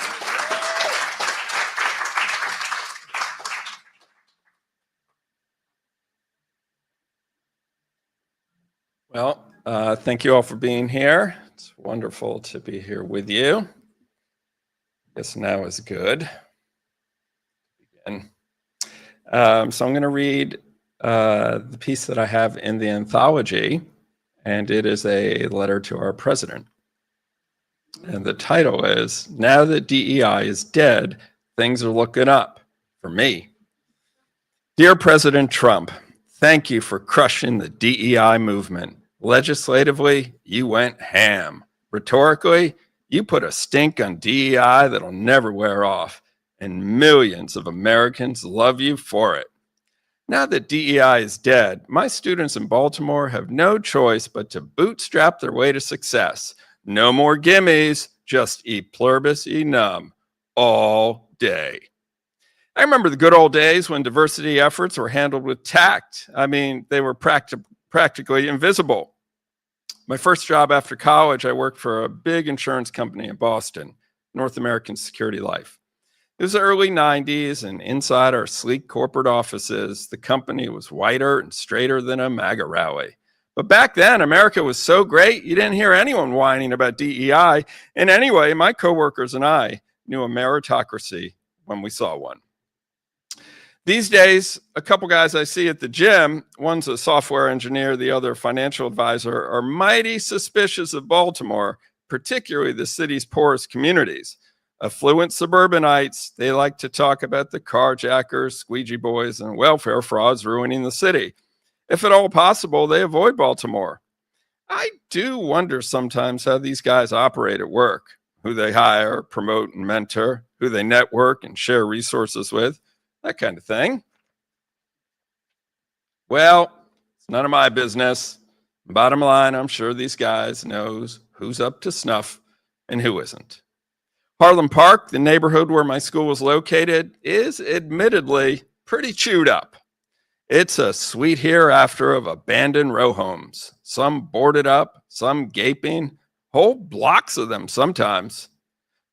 Well, thank you all for being here. It's wonderful to be here with you. I guess now is good. Begin. So I'm going to read the piece that I have in the anthology, and it is a letter to our president. And the title is, Now that DEI is dead, things are looking up for me. Dear President Trump, thank you for crushing the DEI movement. Legislatively, you went ham. Rhetorically, you put a stink on DEI that'll never wear off, and millions of Americans love you for it. Now that DEI is dead, my students in Baltimore have no choice but to bootstrap their way to success. No more gimmies, just e pluribus e num, all day. I remember the good old days when diversity efforts were handled with tact. I mean, they were practically invisible. My first job after college, I worked for a big insurance company in Boston, North American Security Life. It was the early 90s, and inside our sleek corporate offices, the company was whiter and straighter than a MAGA rally. But back then, America was so great, you didn't hear anyone whining about DEI. And anyway, my coworkers and I knew a meritocracy when we saw one. These days, a couple guys I see at the gym, one's a software engineer, the other a financial advisor, are mighty suspicious of Baltimore, particularly the city's poorest communities. Affluent suburbanites, they like to talk about the carjackers, squeegee boys, and welfare frauds ruining the city. If at all possible, they avoid Baltimore. I do wonder sometimes how these guys operate at work, who they hire, promote, and mentor, who they network and share resources with. That kind of thing. Well, it's none of my business. Bottom line, I'm sure these guys knows who's up to snuff and who isn't. Harlem Park, the neighborhood where my school was located, is admittedly pretty chewed up. It's a sweet hereafter of abandoned row homes, some boarded up, some gaping, whole blocks of them sometimes.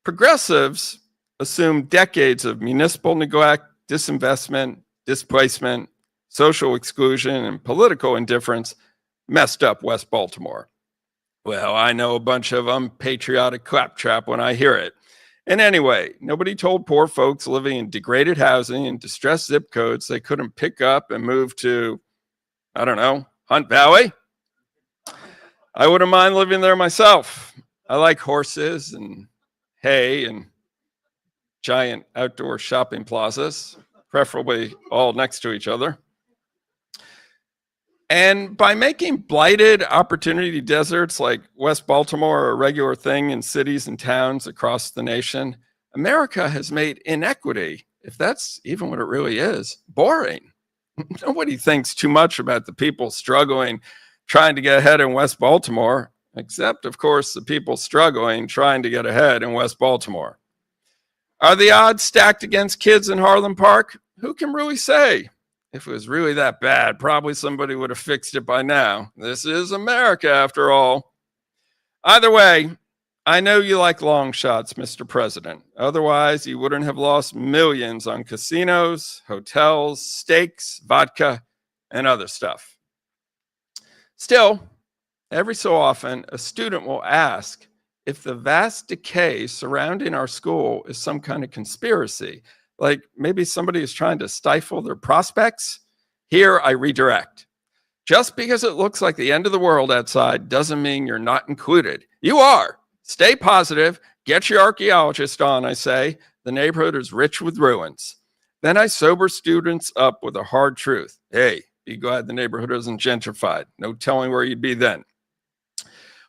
Progressives assume decades of municipal neglect, disinvestment, displacement, social exclusion, and political indifference messed up West Baltimore. Well, I know a bunch of unpatriotic claptrap when I hear it. And anyway, nobody told poor folks living in degraded housing and distressed zip codes they couldn't pick up and move to, I don't know, Hunt Valley. I wouldn't mind living there myself. I like horses and hay and giant outdoor shopping plazas, preferably all next to each other. And by making blighted opportunity deserts like West Baltimore a regular thing in cities and towns across the nation, America has made inequity, if that's even what it really is, boring. Nobody thinks too much about the people struggling, trying to get ahead in West Baltimore, except, of course, the people struggling, trying to get ahead in West Baltimore. Are the odds stacked against kids in Harlem Park? Who can really say? If it was really that bad, probably somebody would have fixed it by now. This is America, after all. Either way, I know you like long shots, Mr. President. Otherwise, you wouldn't have lost millions on casinos, hotels, steaks, vodka, and other stuff. Still, every so often, a student will ask if the vast decay surrounding our school is some kind of conspiracy. Like maybe somebody is trying to stifle their prospects. Here I redirect. Just because it looks like the end of the world outside doesn't mean you're not included. You are. Stay positive. Get your archaeologist on, I say. The neighborhood is rich with ruins. Then I sober students up with a hard truth. Hey, be glad the neighborhood isn't gentrified. No telling where you'd be then.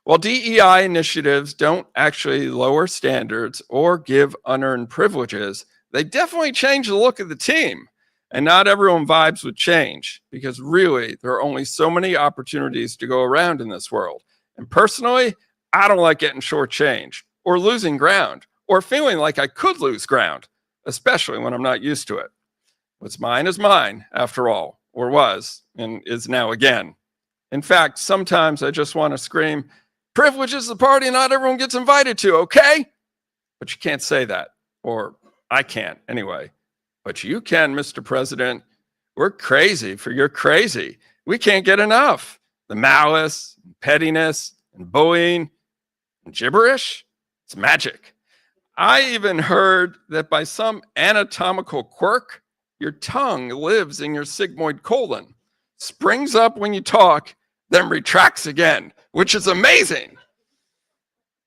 While DEI initiatives don't actually lower standards or give unearned privileges, they definitely change the look of the team. And not everyone vibes with change, because really, there are only so many opportunities to go around in this world. And personally, I don't like getting shortchanged, or losing ground, or feeling like I could lose ground, especially when I'm not used to it. What's mine is mine, after all, or was, and is now again. In fact, sometimes I just want to scream, privilege is the party not everyone gets invited to, okay? But you can't say that, or I can't anyway. But you can, Mr. President. We're crazy for your crazy. We can't get enough. The malice, pettiness, and bullying, and gibberish, it's magic. I even heard that by some anatomical quirk, your tongue lives in your sigmoid colon, springs up when you talk, then retracts again, which is amazing.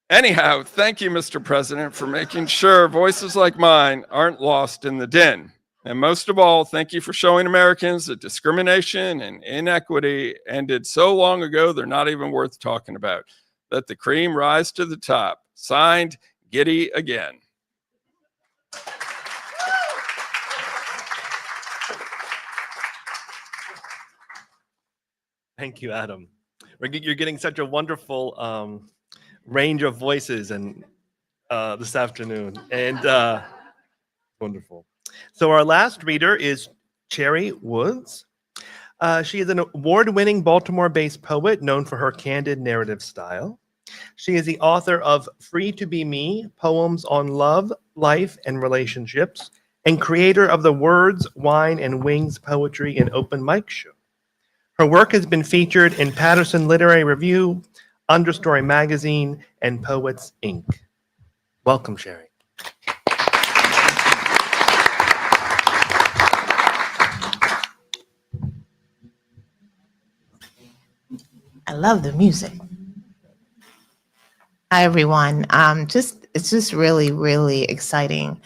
Anyhow, thank you, Mr. President, for making sure voices like mine aren't lost in the din. And most of all, thank you for showing Americans that discrimination and inequity ended so long ago, they're not even worth talking about. Let the cream rise to the top. Signed, Giddy again. Thank you, Adam. You're getting such a wonderful range of voices and this afternoon, and wonderful. So our last reader is Cherry Woods. She is an award-winning Baltimore-based poet known for her candid narrative style. She is the author of Free to Be Me, Poems on Love, Life, and Relationships, and creator of the Words, Wine, and Wings Poetry and Open Mic Show. Her work has been featured in Patterson Literary Review, Understory Magazine, and Poets, Inc. Welcome, Sherry. I love the music. Hi, everyone. It's just really, really exciting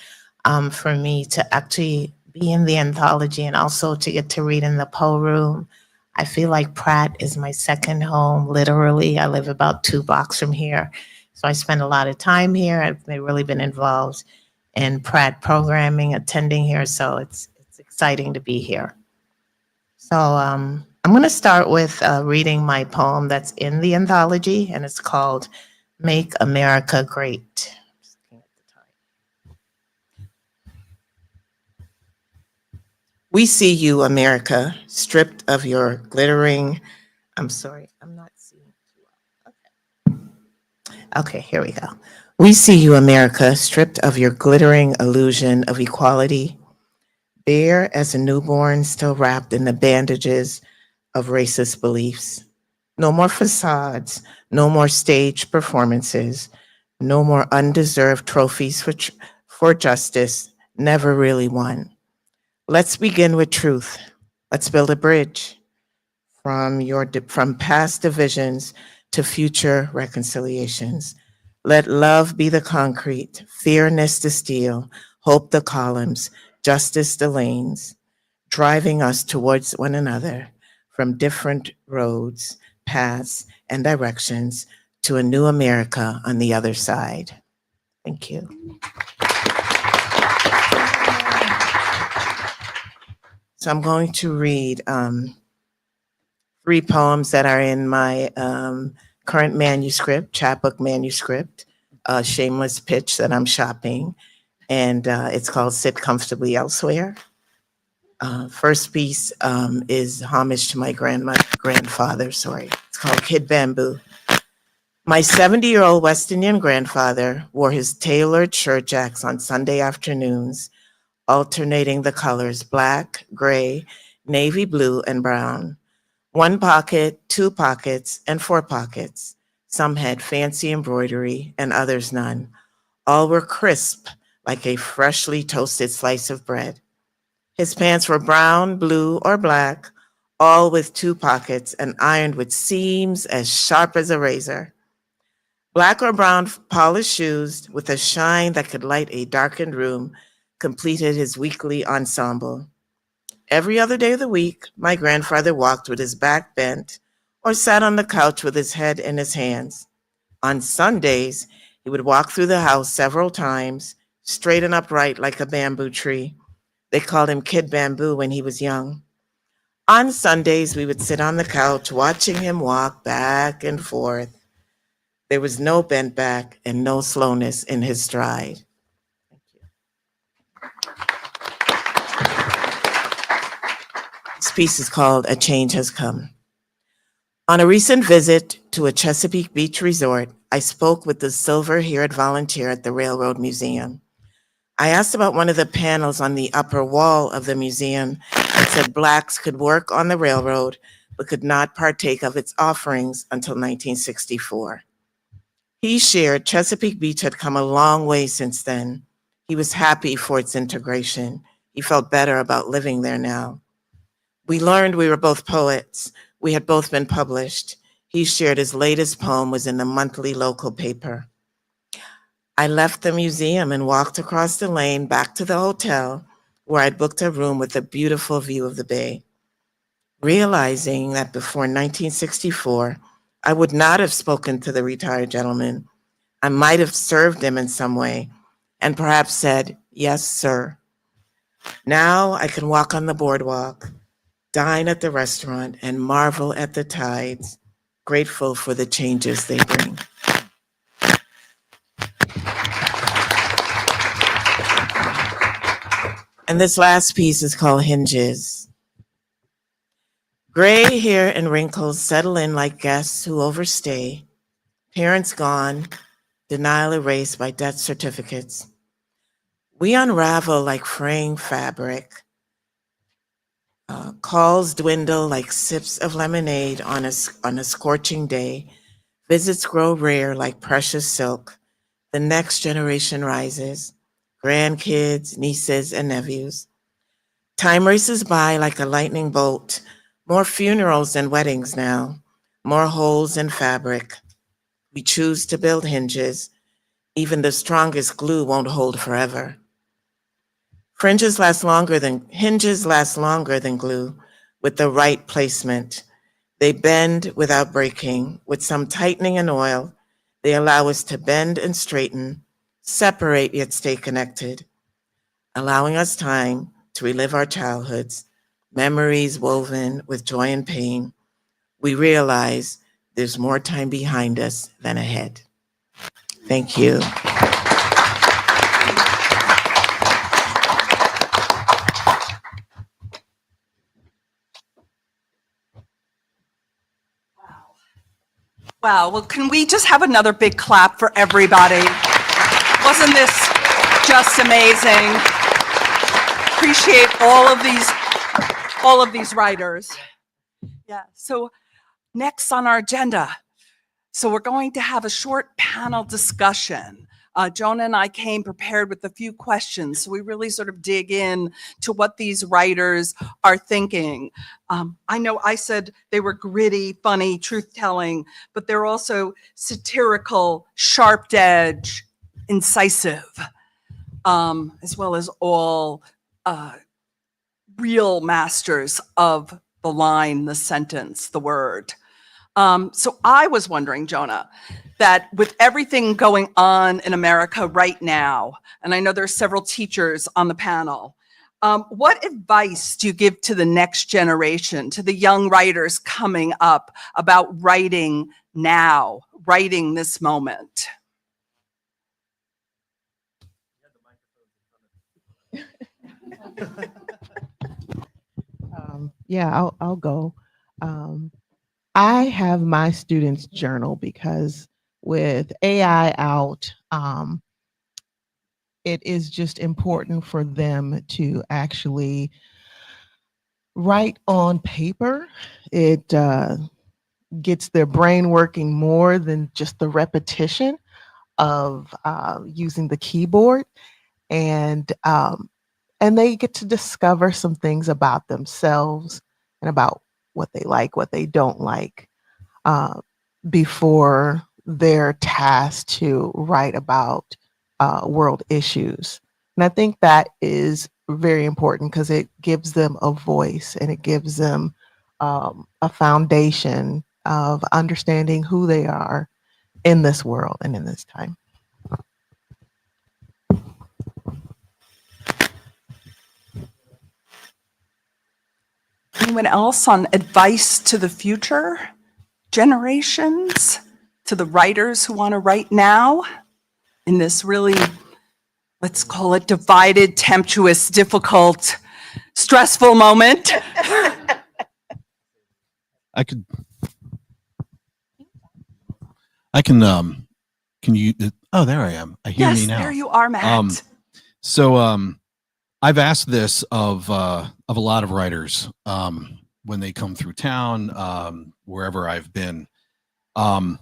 for me to actually be in the anthology and also to get to read in the Poe Room. I feel like Pratt is my second home, literally. I live about 2 blocks from here. So I spend a lot of time here. I've really been involved in Pratt programming, attending here. So it's exciting to be here. So I'm going to start with reading my poem that's in the anthology, and it's called Make America Great. We see you, America, stripped of your glittering. I'm sorry, I'm not seeing too well. Okay, here we go. We see you, America, stripped of your glittering illusion of equality, bare as a newborn still wrapped in the bandages of racist beliefs. No more facades, no more staged performances, no more undeserved trophies for justice, never really won. Let's begin with truth. Let's build a bridge from past divisions to future reconciliations. Let love be the concrete, fairness the steel, hope the columns, justice the lanes, driving us towards one another from different roads, paths, and directions to a new America on the other side. Thank you. So I'm going to read 3 poems that are in my current manuscript, chapbook manuscript, a shameless pitch that I'm shopping, and it's called Sit Comfortably Elsewhere. First piece is homage to my grandfather, sorry. It's called Kid Bamboo. My 70-year-old West Indian grandfather wore his tailored shirt jacks on Sunday afternoons, alternating the colors black, gray, navy blue, and brown. 1 pocket, 2 pockets, and 4 pockets. Some had fancy embroidery and others none. All were crisp, like a freshly toasted slice of bread. His pants were brown, blue, or black, all with 2 pockets and ironed with seams as sharp as a razor. Black or brown polished shoes with a shine that could light a darkened room completed his weekly ensemble. Every other day of the week, my grandfather walked with his back bent or sat on the couch with his head in his hands. On Sundays, he would walk through the house several times, straight and upright like a bamboo tree. They called him Kid Bamboo when he was young. On Sundays, we would sit on the couch watching him walk back and forth. There was no bent back and no slowness in his stride. This piece is called A Change Has Come. On a recent visit to a Chesapeake Beach resort, I spoke with the silver-haired volunteer at the Railroad Museum. I asked about one of the panels on the upper wall of the museum that said Blacks could work on the railroad but could not partake of its offerings until 1964. He shared Chesapeake Beach had come a long way since then. He was happy for its integration. He felt better about living there now. We learned we were both poets. We had both been published. He shared his latest poem was in the monthly local paper. I left the museum and walked across the lane back to the hotel where I'd booked a room with a beautiful view of the bay. Realizing that before 1964, I would not have spoken to the retired gentleman. I might have served him in some way and perhaps said, "Yes, sir." Now I can walk on the boardwalk, dine at the restaurant, and marvel at the tides, grateful for the changes they bring. And this last piece is called Hinges. Gray hair and wrinkles settle in like guests who overstay. Parents gone, denial erased by death certificates. We unravel like fraying fabric. Calls dwindle like sips of lemonade on a scorching day. Visits grow rare like precious silk. The next generation rises. Grandkids, nieces, and nephews. Time races by like a lightning bolt. More funerals than weddings now. More holes in fabric. We choose to build hinges. Even the strongest glue won't hold forever. Hinges last longer than glue with the right placement. They bend without breaking. With some tightening and oil, they allow us to bend and straighten, separate yet stay connected, allowing us time to relive our childhoods, memories woven with joy and pain. We realize there's more time behind us than ahead. Thank you. Wow, well, can we just have another big clap for everybody? Wasn't this just amazing? Appreciate all of these writers. Yeah, so next on our agenda. So we're going to have a short panel discussion. Jonah and I came prepared with a few questions, so we really sort of dig in to what these writers are thinking. I know I said they were gritty, funny, truth-telling, but they're also satirical, sharp-edged, incisive, as well as all real masters of the line, the sentence, the word. So I was wondering, Jonah, that with everything going on in America right now, and I know there's several teachers on the panel, what advice do you give to the next generation, to the young writers coming up about writing now, writing this moment? Yeah, I'll go. I have my students journal because with AI out, it is just important for them to actually write on paper. It gets their brain working more than just the repetition of using the keyboard, and they get to discover some things about themselves and about what they like, what they don't like, before they're tasked to write about world issues. And I think that is very important because it gives them a voice and it gives them a foundation of understanding who they are in this world and in this time. Anyone else on advice to the future generations, to the writers who want to write now in this really, let's call it divided, tempestuous, difficult, stressful moment? Can you, oh, there I am. I hear Yes, me now. there you are, Matt. I've asked this of a lot of writers when they come through town, wherever I've been. I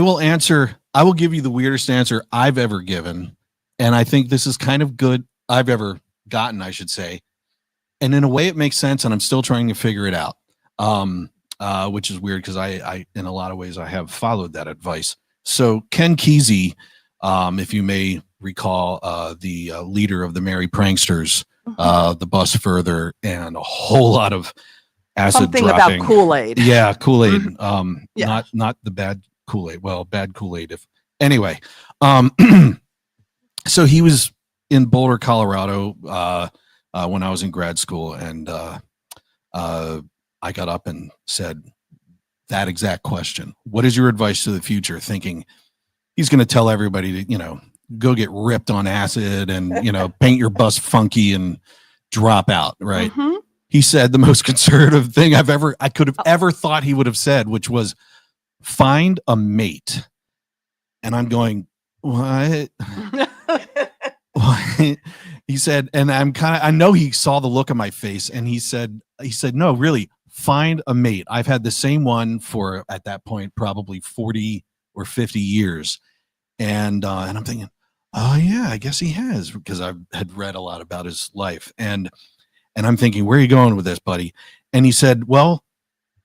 will give you the weirdest answer I've ever given, and I think this is kind of good I've ever gotten, I should say. And in a way, it makes sense, and I'm still trying to figure it out, which is weird because I, in a lot of ways, I have followed that advice. So Ken Kesey, if you may recall, the leader of the Merry Pranksters, the Bus Further, and a whole lot of acid Something dropping. about Kool-Aid. Yeah, Kool-Aid. Yeah. Not the bad Kool-Aid. Well, bad Kool-Aid. Anyway, so he was in Boulder, Colorado, when I was in grad school, and I got up and said that exact question. What is your advice to the future? Thinking he's going to tell everybody to, go get ripped on acid and, paint your bus funky and drop out. Right. Mm-hmm. He said the most conservative thing I could have ever thought he would have said, which was find a mate. And I'm going, what? What? He said, and I know he saw the look on my face, and he said, no, really, find a mate. I've had the same one for, at that point, probably 40 or 50 years. And I'm thinking, oh yeah, I guess he has, because I had read a lot about his life. And I'm thinking, where are you going with this, buddy? And he said, well,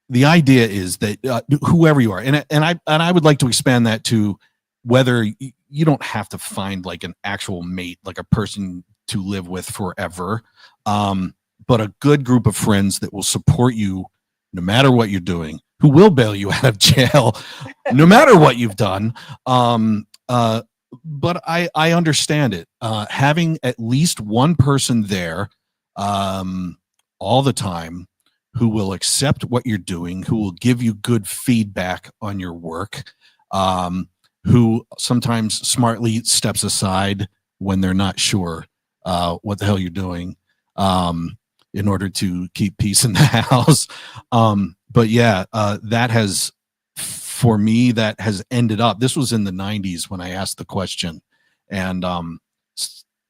the idea is that whoever you are, and I would like to expand that to whether you don't have to find like an actual mate, like a person to live with forever, but a good group of friends that will support you no matter what you're doing, who will bail you out of jail no matter what you've done. But I understand it. Having at least one person there all the time who will accept what you're doing, who will give you good feedback on your work, who sometimes smartly steps aside when they're not sure what the hell you're doing, in order to keep peace in the house. But yeah, that has for me that has ended up, this was in the 90s when I asked the question, and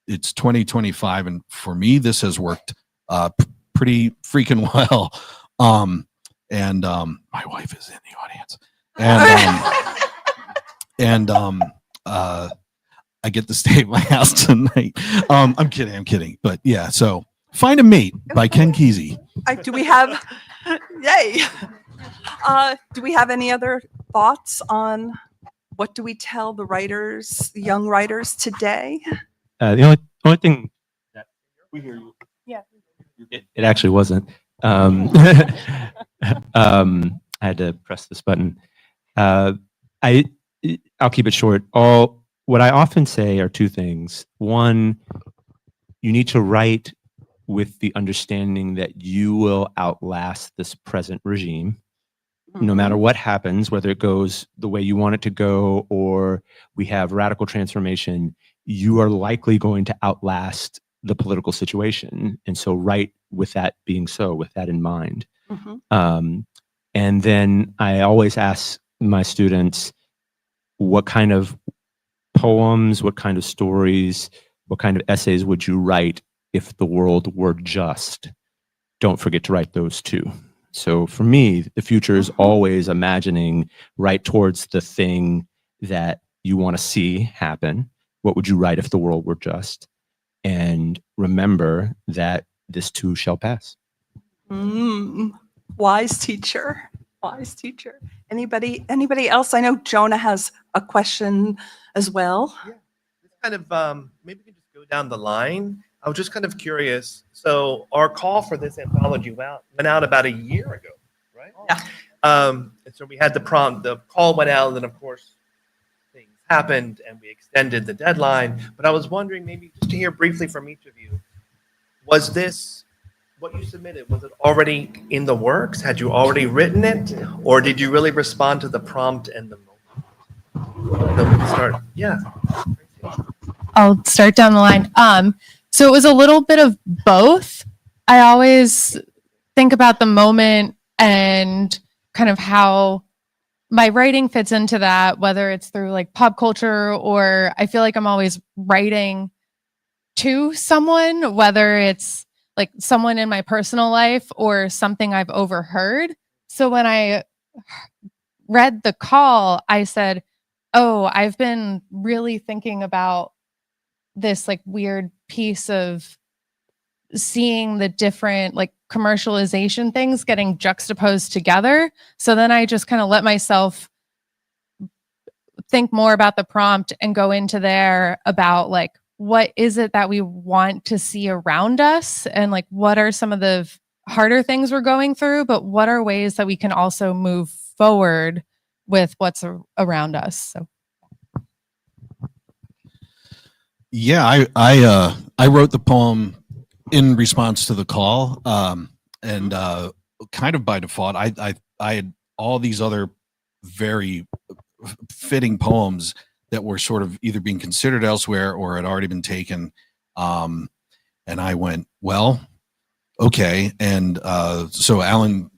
it's 2025, and for me this has worked pretty freaking well. My wife is in the audience, I get to stay at my house tonight. I'm kidding, but yeah. So Find a Mate by Ken Kesey. Do we have, yay. Do we have any other thoughts on what do we tell the writers, the young writers today? The only thing that we hear you. Yeah. It actually wasn't. I had to press this button. I'll keep it short. What I often say are two things. One, you need to write with the understanding that you will outlast this present regime, no matter what happens, whether it goes the way you want it to go or we have radical transformation, you are likely going to outlast the political situation. And so write with that being so, with that in mind. And then I always ask my students, what kind of poems, what kind of stories, what kind of essays would you write if the world were just? Don't forget to write those too. So for me, the future is always imagining right towards the thing that you want to see happen. What would you write if the world were just? And remember that this too shall pass. Wise teacher, wise teacher. Anybody else? I know Jonah has a question as well. Yeah. It's kind of, maybe we can just go down the line. I was just kind of curious. So our call for this anthology went out about a year ago, right? Yeah. And so we had the prompt, the call went out, and then of course things happened and we extended the deadline. But I was wondering, maybe just to hear briefly from each of you, was this, what you submitted, was it already in the works? Had you already written it? Or did you really respond to the prompt and the moment? So we can start. Yeah. I'll start down the line. So it was a little bit of both. I always think about the moment and kind of how my writing fits into that, whether it's through like pop culture, or I feel like I'm always writing to someone, whether it's like someone in my personal life or something I've overheard. So when I read the call, I said, oh, I've been really thinking about this like weird piece of seeing the different like commercialization things getting juxtaposed together. So then I just kind of let myself think more about the prompt and go into there about like, what is it that we want to see around us? And like, what are some of the harder things we're going through, but what are ways that we can also move forward with what's around us? So. Yeah, I wrote the poem in response to the call, and kind of by default, I had all these other very fitting poems that were sort of either being considered elsewhere or had already been taken, and I went, well, okay, and so Allen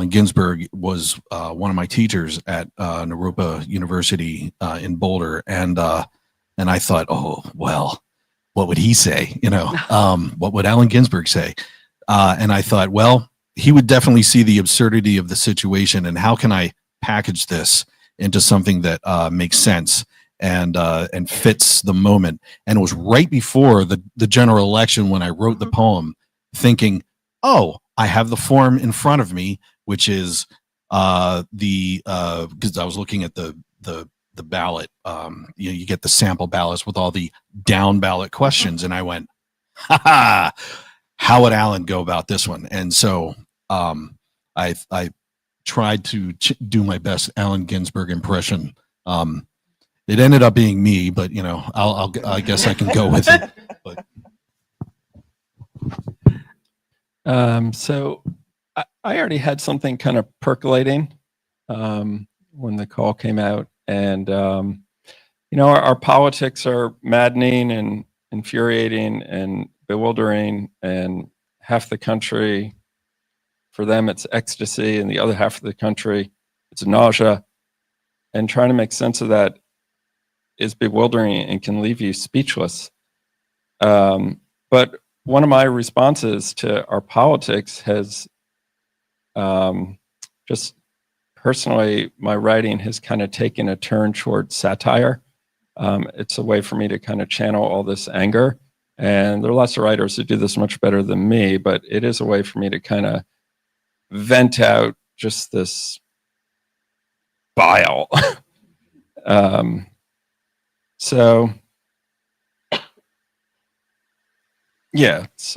Ginsberg was one of my teachers at Naropa University in Boulder, and I thought, oh, well, what would he say? You know, what would Allen Ginsberg say? And I thought, well, he would definitely see the absurdity of the situation, and how can I package this into something that makes sense and fits the moment? And it was right before the general election when I wrote the poem, thinking, oh, I have the form in front of me, which is because I was looking at the ballot. You get the sample ballots with all the down ballot questions, and I went, ha ha, how would Alan go about this one? And so I tried to do my best Allen Ginsberg impression. It ended up being me, but you know, I guess I can go with it. But. So I already had something kind of percolating when the call came out, and you know, our politics are maddening and infuriating and bewildering, and half the country, for them it's ecstasy, and the other half of the country it's nausea. and trying to make sense of that is bewildering and can leave you speechless. But one of my responses to our politics has just personally, my writing has kind of taken a turn towards satire. It's a way for me to kind of channel all this anger. And there are lots of writers who do this much better than me, but it is a way for me to kind of vent out just this bile. So yeah, it's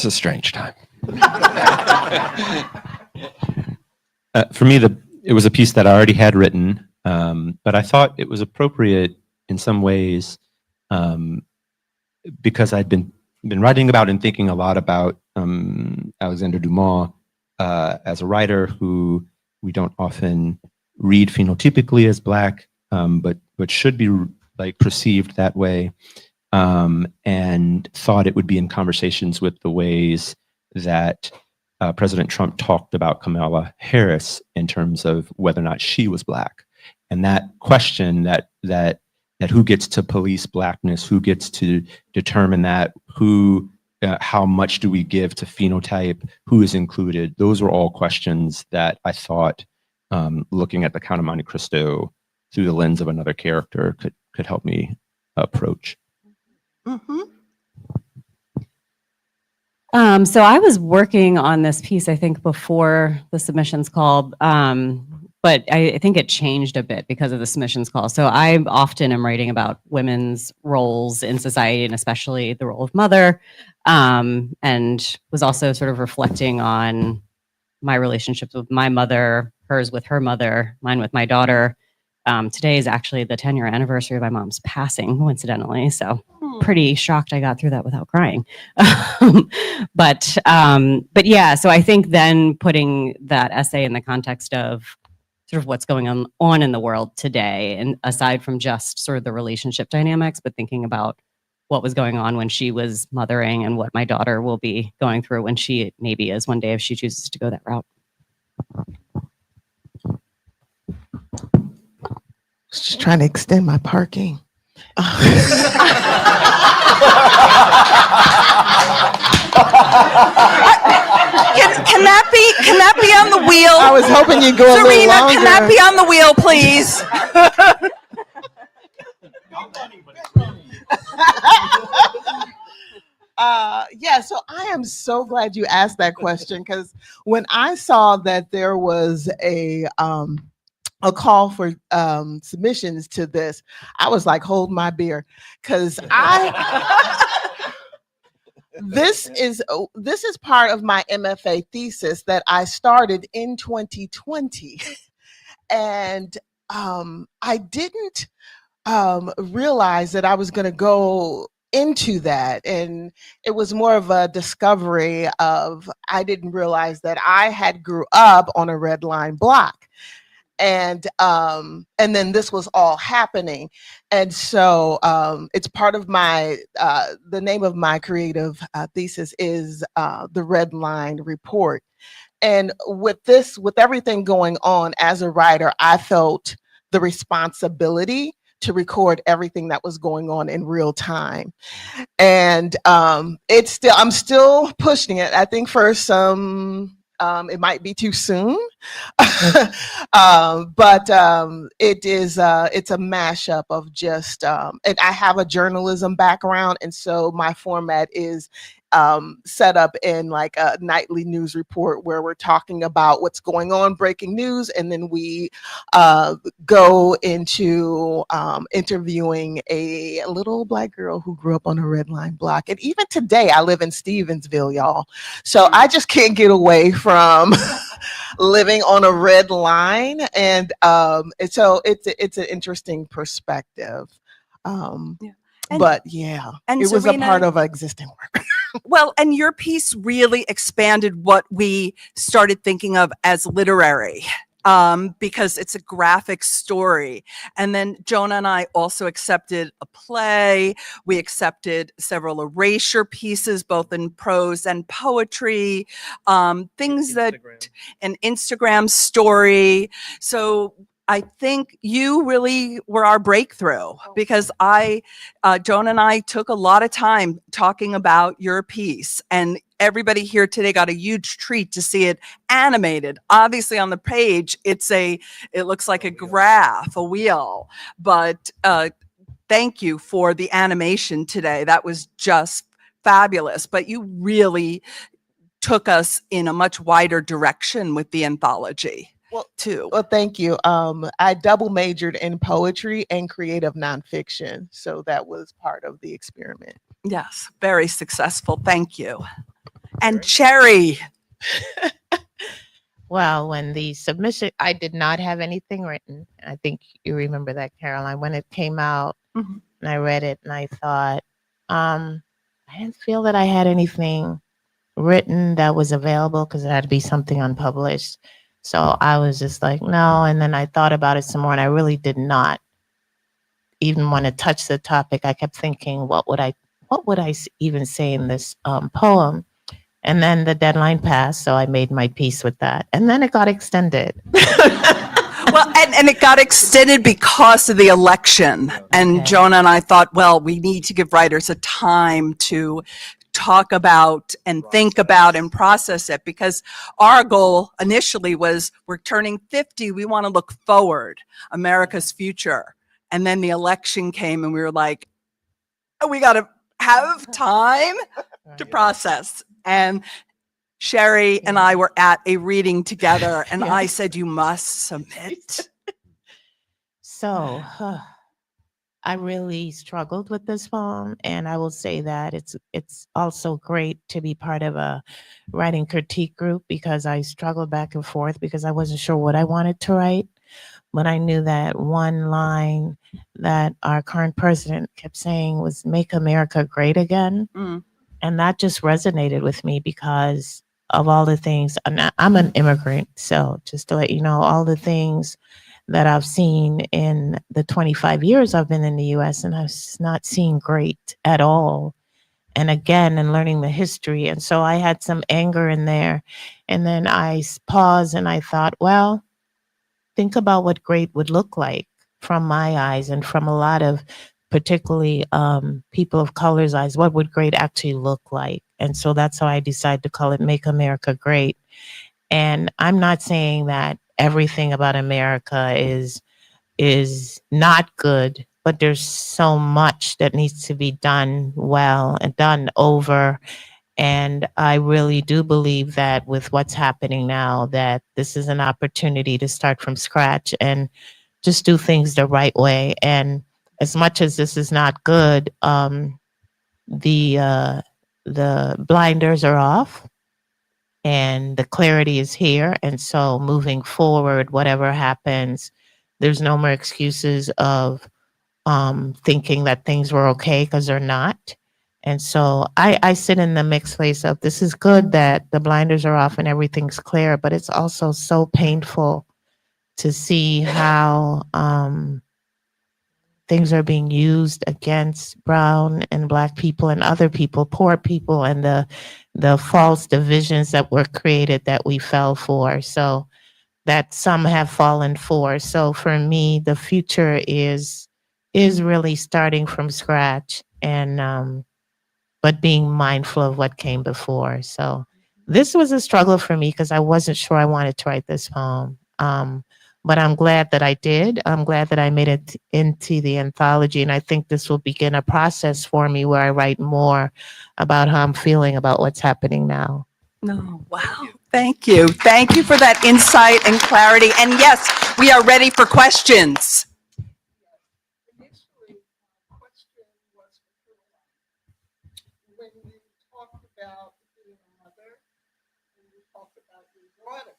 a strange time. For me, it was a piece that I already had written, but I thought it was appropriate in some ways because I'd been writing about and thinking a lot about Alexander Dumas as a writer who we don't often read phenotypically as Black, but should be like perceived that way, and thought it would be in conversations with the ways that President Trump talked about Kamala Harris in terms of whether or not she was Black, and that question that who gets to police Blackness, who gets to determine that, how much do we give to phenotype, who is included? Those were all questions that I thought, looking at the Count of Monte Cristo through the lens of another character, could help me approach. Mm-hmm. So I was working on this piece, I think, before the submissions call, but I think it changed a bit because of the submissions call. So I often am writing about women's roles in society, and especially the role of mother, and was also sort of reflecting on my relationships with my mother, hers with her mother, mine with my daughter. Today is actually the 10-year anniversary of my mom's passing, coincidentally. So pretty shocked I got through that without crying. But yeah, so I think then putting that essay in the context of sort of what's going on in the world today, and aside from just sort of the relationship dynamics, but thinking about what was going on when she was mothering and what my daughter will be going through when she maybe is one day if she chooses to go that route. Just trying to extend my parking. Can that be on the wheel? I was hoping you'd go a little Serena, longer. can that be on the wheel, please? Yeah, so I am so glad you asked that question, because when I saw that there was a call for submissions to this, I was like, hold my beer, because this is part of my MFA thesis that I started in 2020, and I didn't realize that I was going to go into that, and it was more of a discovery of, I didn't realize that I had grew up on a red line block, and then this was all happening, and so it's part of my the name of my creative thesis is the Red Line Report. And with everything going on as a writer, I felt the responsibility to record everything that was going on in real time. And I'm still pushing it. I think for some, it might be too soon, but it's a mashup of just, and I have a journalism background, and so my format is set up in like a nightly news report where we're talking about what's going on, breaking news, and then we go into interviewing a little Black girl who grew up on a red line block. And even today, I live in Stevensville, y'all. So I just can't get away from living on a red line, and so it's an interesting perspective. But yeah, and it was Serena, a part of existing work. Well, and your piece really expanded what we started thinking of as literary because it's a graphic story. And then Jonah and I also accepted a play. We accepted several erasure pieces, both in prose and poetry, things that an Instagram story. So I think you really were our breakthrough, because Jonah and I took a lot of time talking about your piece, and everybody here today got a huge treat to see it animated. Obviously on the page, it looks like a graph, a wheel, but thank you for the animation today. That was just fabulous. But you really took us in a much wider direction with the anthology. Well, thank you. I double majored in poetry and creative nonfiction, so that was part of the experiment. Yes, very successful. Thank you. And Cherry. Well, when the submission, I did not have anything written. I think you remember that, Caroline. When it came out, Mhm. and I read it, and I thought, I didn't feel that I had anything written that was available, because it had to be something unpublished. So I was just like, no. And then I thought about it some more, and I really did not even want to touch the topic. I kept thinking, what would I even say in this poem? And then the deadline passed, so I made my peace with that. And then it got extended. Well, and it got extended because of the election. And Okay. Jonah and I thought, well, we need to give writers a time to talk about and think about and process it, because our goal initially was, we're turning 50, we want to look forward, America's future. And then the election came and we were like, oh, we got to have time to process. And Sherry and I were at a reading together, and I said, you must submit. So I really struggled with this poem, and I will say that it's also great to be part of a writing critique group, because I struggled back and forth because I wasn't sure what I wanted to write. But I knew that one line that our current president kept saying was "Make America Great Again." Mm. And that just resonated with me because of all the things. I'm an immigrant, so just to let you know, all the things that I've seen in the 25 years I've been in the US, and I've not seen great at all. And again, and learning the history. And so I had some anger in there. And then I paused and I thought, well, think about what great would look like from my eyes and from a lot of particularly people of color's eyes. What would great actually look like? And so that's how I decided to call it Make America Great. And I'm not saying that everything about America is not good, but there's so much that needs to be done well and done over. And I really do believe that with what's happening now, that this is an opportunity to start from scratch and just do things the right way. And as much as this is not good, the blinders are off and the clarity is here. And so moving forward, whatever happens, there's no more excuses of thinking that things were okay, because they're not. And so I sit in the mixed place of, this is good that the blinders are off and everything's clear, but it's also so painful to see how things are being used against brown and black people and other people, poor people, and the false divisions that were created that we fell for. So that some have fallen for. So for me, the future is really starting from scratch, and but being mindful of what came before. So this was a struggle for me because I wasn't sure I wanted to write this poem. But I'm glad that I did. I'm glad that I made it into the anthology. And I think this will begin a process for me where I write more about how I'm feeling about what's happening now. No, wow. Thank you. Thank you for that insight and clarity. And yes, we are ready for questions. Initially, my question was for Caroline. When you talked about being a mother, and you talked about your daughter,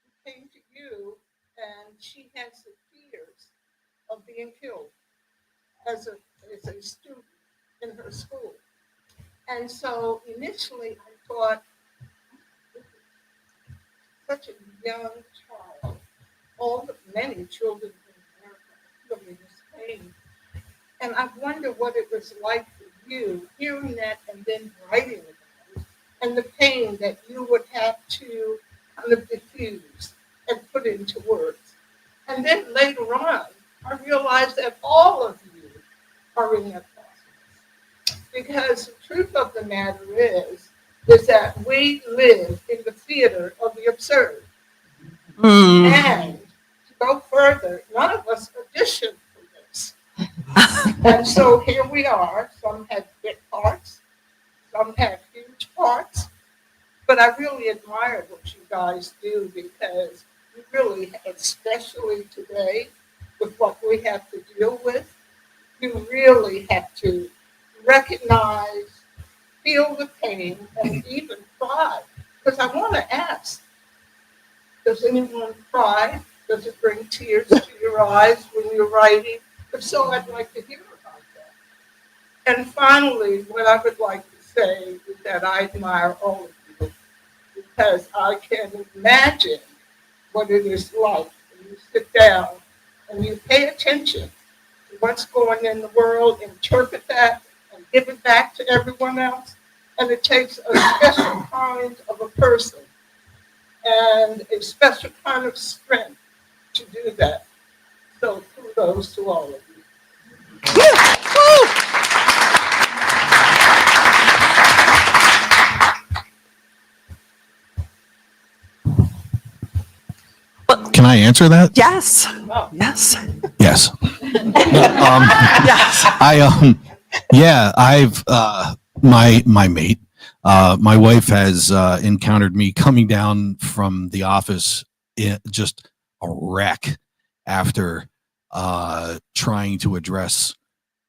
who came to you, and she has the fears of being killed as a student in her school. And so initially I thought, such a young child, many children in America feeling this pain. And I wonder what it was like for you hearing that and then writing about it, and the pain that you would have to kind of diffuse and put into words. And then later on, I realized that all of you are in that process. Because the truth of the matter is that we live in the theater of the absurd. And to go further, none of us auditioned for this. And so here we are. Some had bit parts, some had huge parts. But I really admire what you guys do because you really, especially today, with what we have to deal with, you really have to recognize, feel the pain, and even cry. Because I want to ask, does anyone cry? Does it bring tears to your eyes when you're writing? If so, I'd like to hear about that. And finally, what I would like to say is that I admire all of you because I can imagine what it is like when you sit down and you pay attention to what's going in the world, interpret that, and give it back to everyone else. And it takes a special kind of a person and a special kind of strength to do that. So kudos to all of you. Can I answer that? Yes. Yes. Yes. Yes. I've my mate, my wife has encountered me coming down from the office just a wreck after trying to address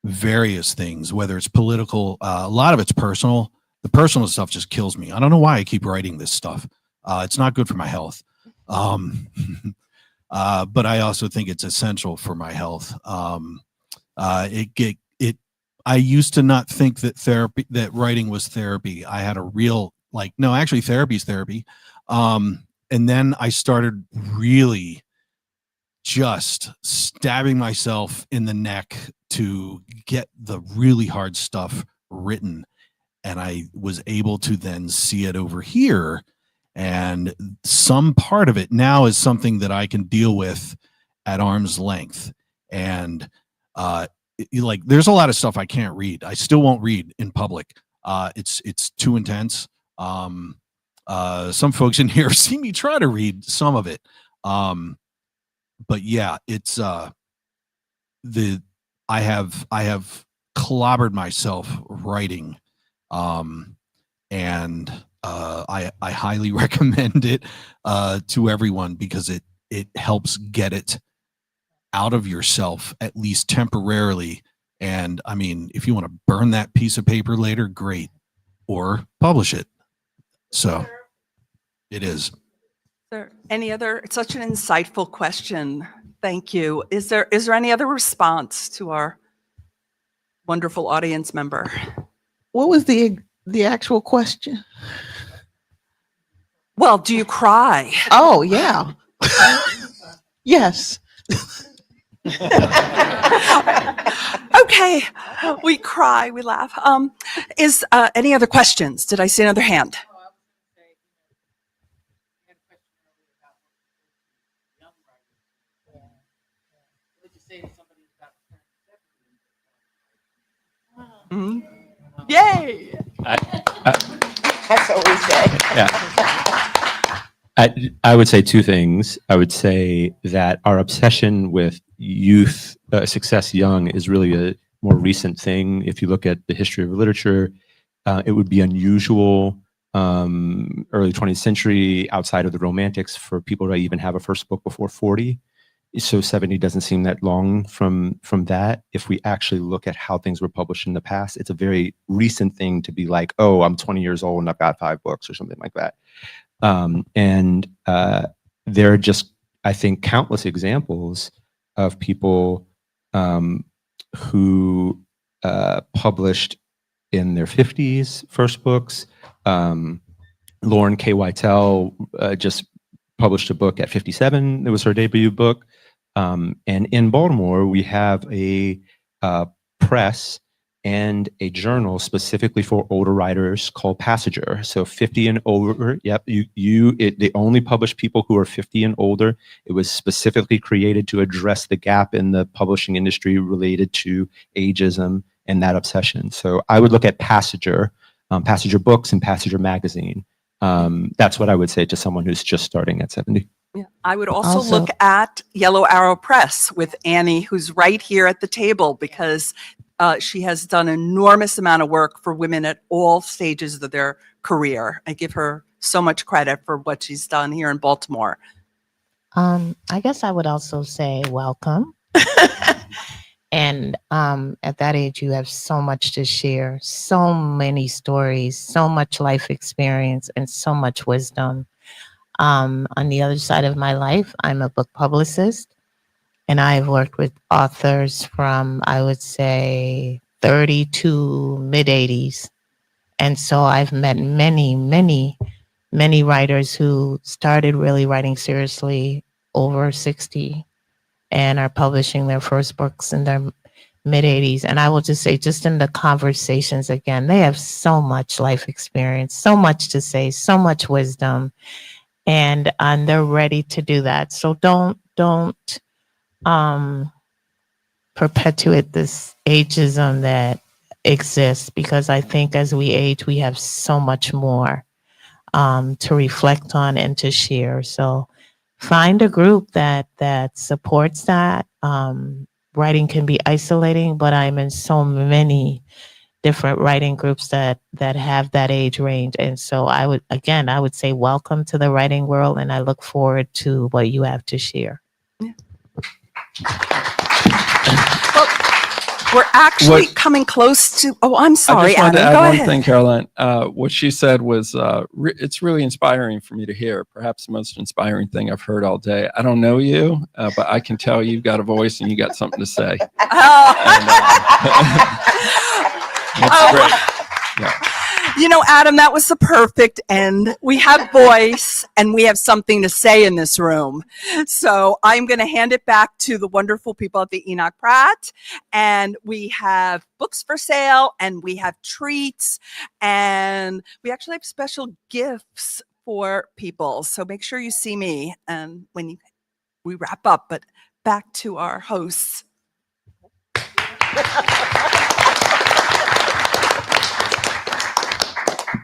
various things, whether it's political, a lot of it's personal. The personal stuff just kills me. I don't know why I keep writing this stuff. It's not good for my health. But I also think it's essential for my health. I used to not think that writing was therapy. I had a real no, actually therapy's therapy. And then I started really just stabbing myself in the neck to get the really hard stuff written. And I was able to then see it over here. And some part of it now is something that I can deal with at arm's length. And there's a lot of stuff I can't read. I still won't read in public. It's too intense. Some folks in here see me try to read some of it. But yeah, it's I have clobbered myself writing. And I highly recommend it to everyone because it helps get it out of yourself, at least temporarily. And I mean, if you want to burn that piece of paper later, great, or publish it. So it is. Any other? It's such an insightful question. Thank you. Is there any other response to our wonderful audience member? What was the actual question? Well, do you cry? Oh, yeah. Yes. Okay, we cry, we laugh. Is any other questions? Did I see another hand? Mm-hmm. Yay! That's what we say. Yeah. I would say two things. I would say that our obsession with youth success young is really a more recent thing. If you look at the history of literature, it would be unusual early 20th century outside of the Romantics for people to even have a first book before 40. So 70 doesn't seem that long from that. If we actually look at how things were published in the past, it's a very recent thing to be like, oh, I'm 20 years old and I've got 5 books or something like that. There are just, I think, countless examples of people who published in their 50s first books. Lauren K. Whitell just published a book at 57. It was her debut book. And in Baltimore, we have a press and a journal specifically for older writers called Passenger. So 50 and over. Yep, they only publish people who are 50 and older. It was specifically created to address the gap in the publishing industry related to ageism and that obsession. So I would look at Passenger, Passenger Books and Passenger Magazine. That's what I would say to someone who's just starting at 70. Yeah. I would also look at Yellow Arrow Press with Annie, who's right here at the table, because she has done an enormous amount of work for women at all stages of their career. I give her so much credit for what she's done here in Baltimore. I guess I would also say welcome. And at that age, you have so much to share, so many stories, so much life experience, and so much wisdom. On the other side of my life, I'm a book publicist, and I've worked with authors from, I would say, 30 to mid-80s. And so I've met many, many, many writers who started really writing seriously over 60 and are publishing their first books in their mid-80s. And I will just say, just in the conversations, again, they have so much life experience, so much to say, so much wisdom, and they're ready to do that. So don't perpetuate this ageism that exists, because I think as we age, we have so much more to reflect on and to share. So find a group that supports that. Writing can be isolating, but I'm in so many different writing groups that have that age range. And so I would say welcome to the writing world, and I look forward to what you have to share. Yeah. Well, we're actually coming close to, I'm sorry, I just wanted to Adam, add go one ahead. thing, Caroline. What she said was, it's really inspiring for me to hear. Perhaps the most inspiring thing I've heard all day. I don't know you, but I can tell you've got a voice and you got something to say. That's great. Yeah. You know, Adam, that was the perfect end. We have voice and we have something to say in this room. So I'm going to hand it back to the wonderful people at the Enoch Pratt. And we have books for sale, and we have treats, and we actually have special gifts for people. So make sure you see me and when we wrap up. But back to our hosts.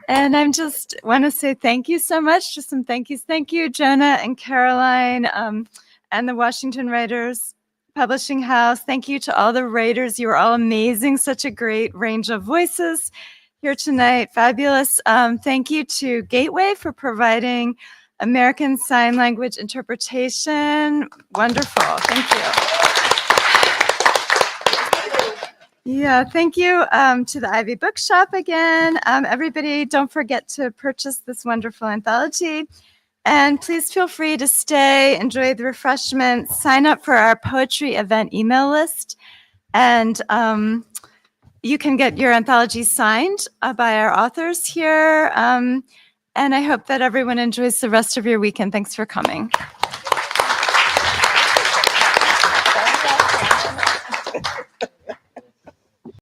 And I'm just want to say thank you so much. Just some thank yous. Thank you, Jonah and Caroline, and the Washington Writers Publishing House. Thank you to all the writers. You are all amazing. Such a great range of voices here tonight. Fabulous. Thank you to Gateway for providing American Sign Language interpretation. Wonderful. Thank you. Yeah, thank you to the Ivy Bookshop again. Everybody, don't forget to purchase this wonderful anthology. And please feel free to stay, enjoy the refreshments, sign up for our poetry event email list. And you can get your anthology signed by our authors here. And I hope that everyone enjoys the rest of your weekend. Thanks for coming.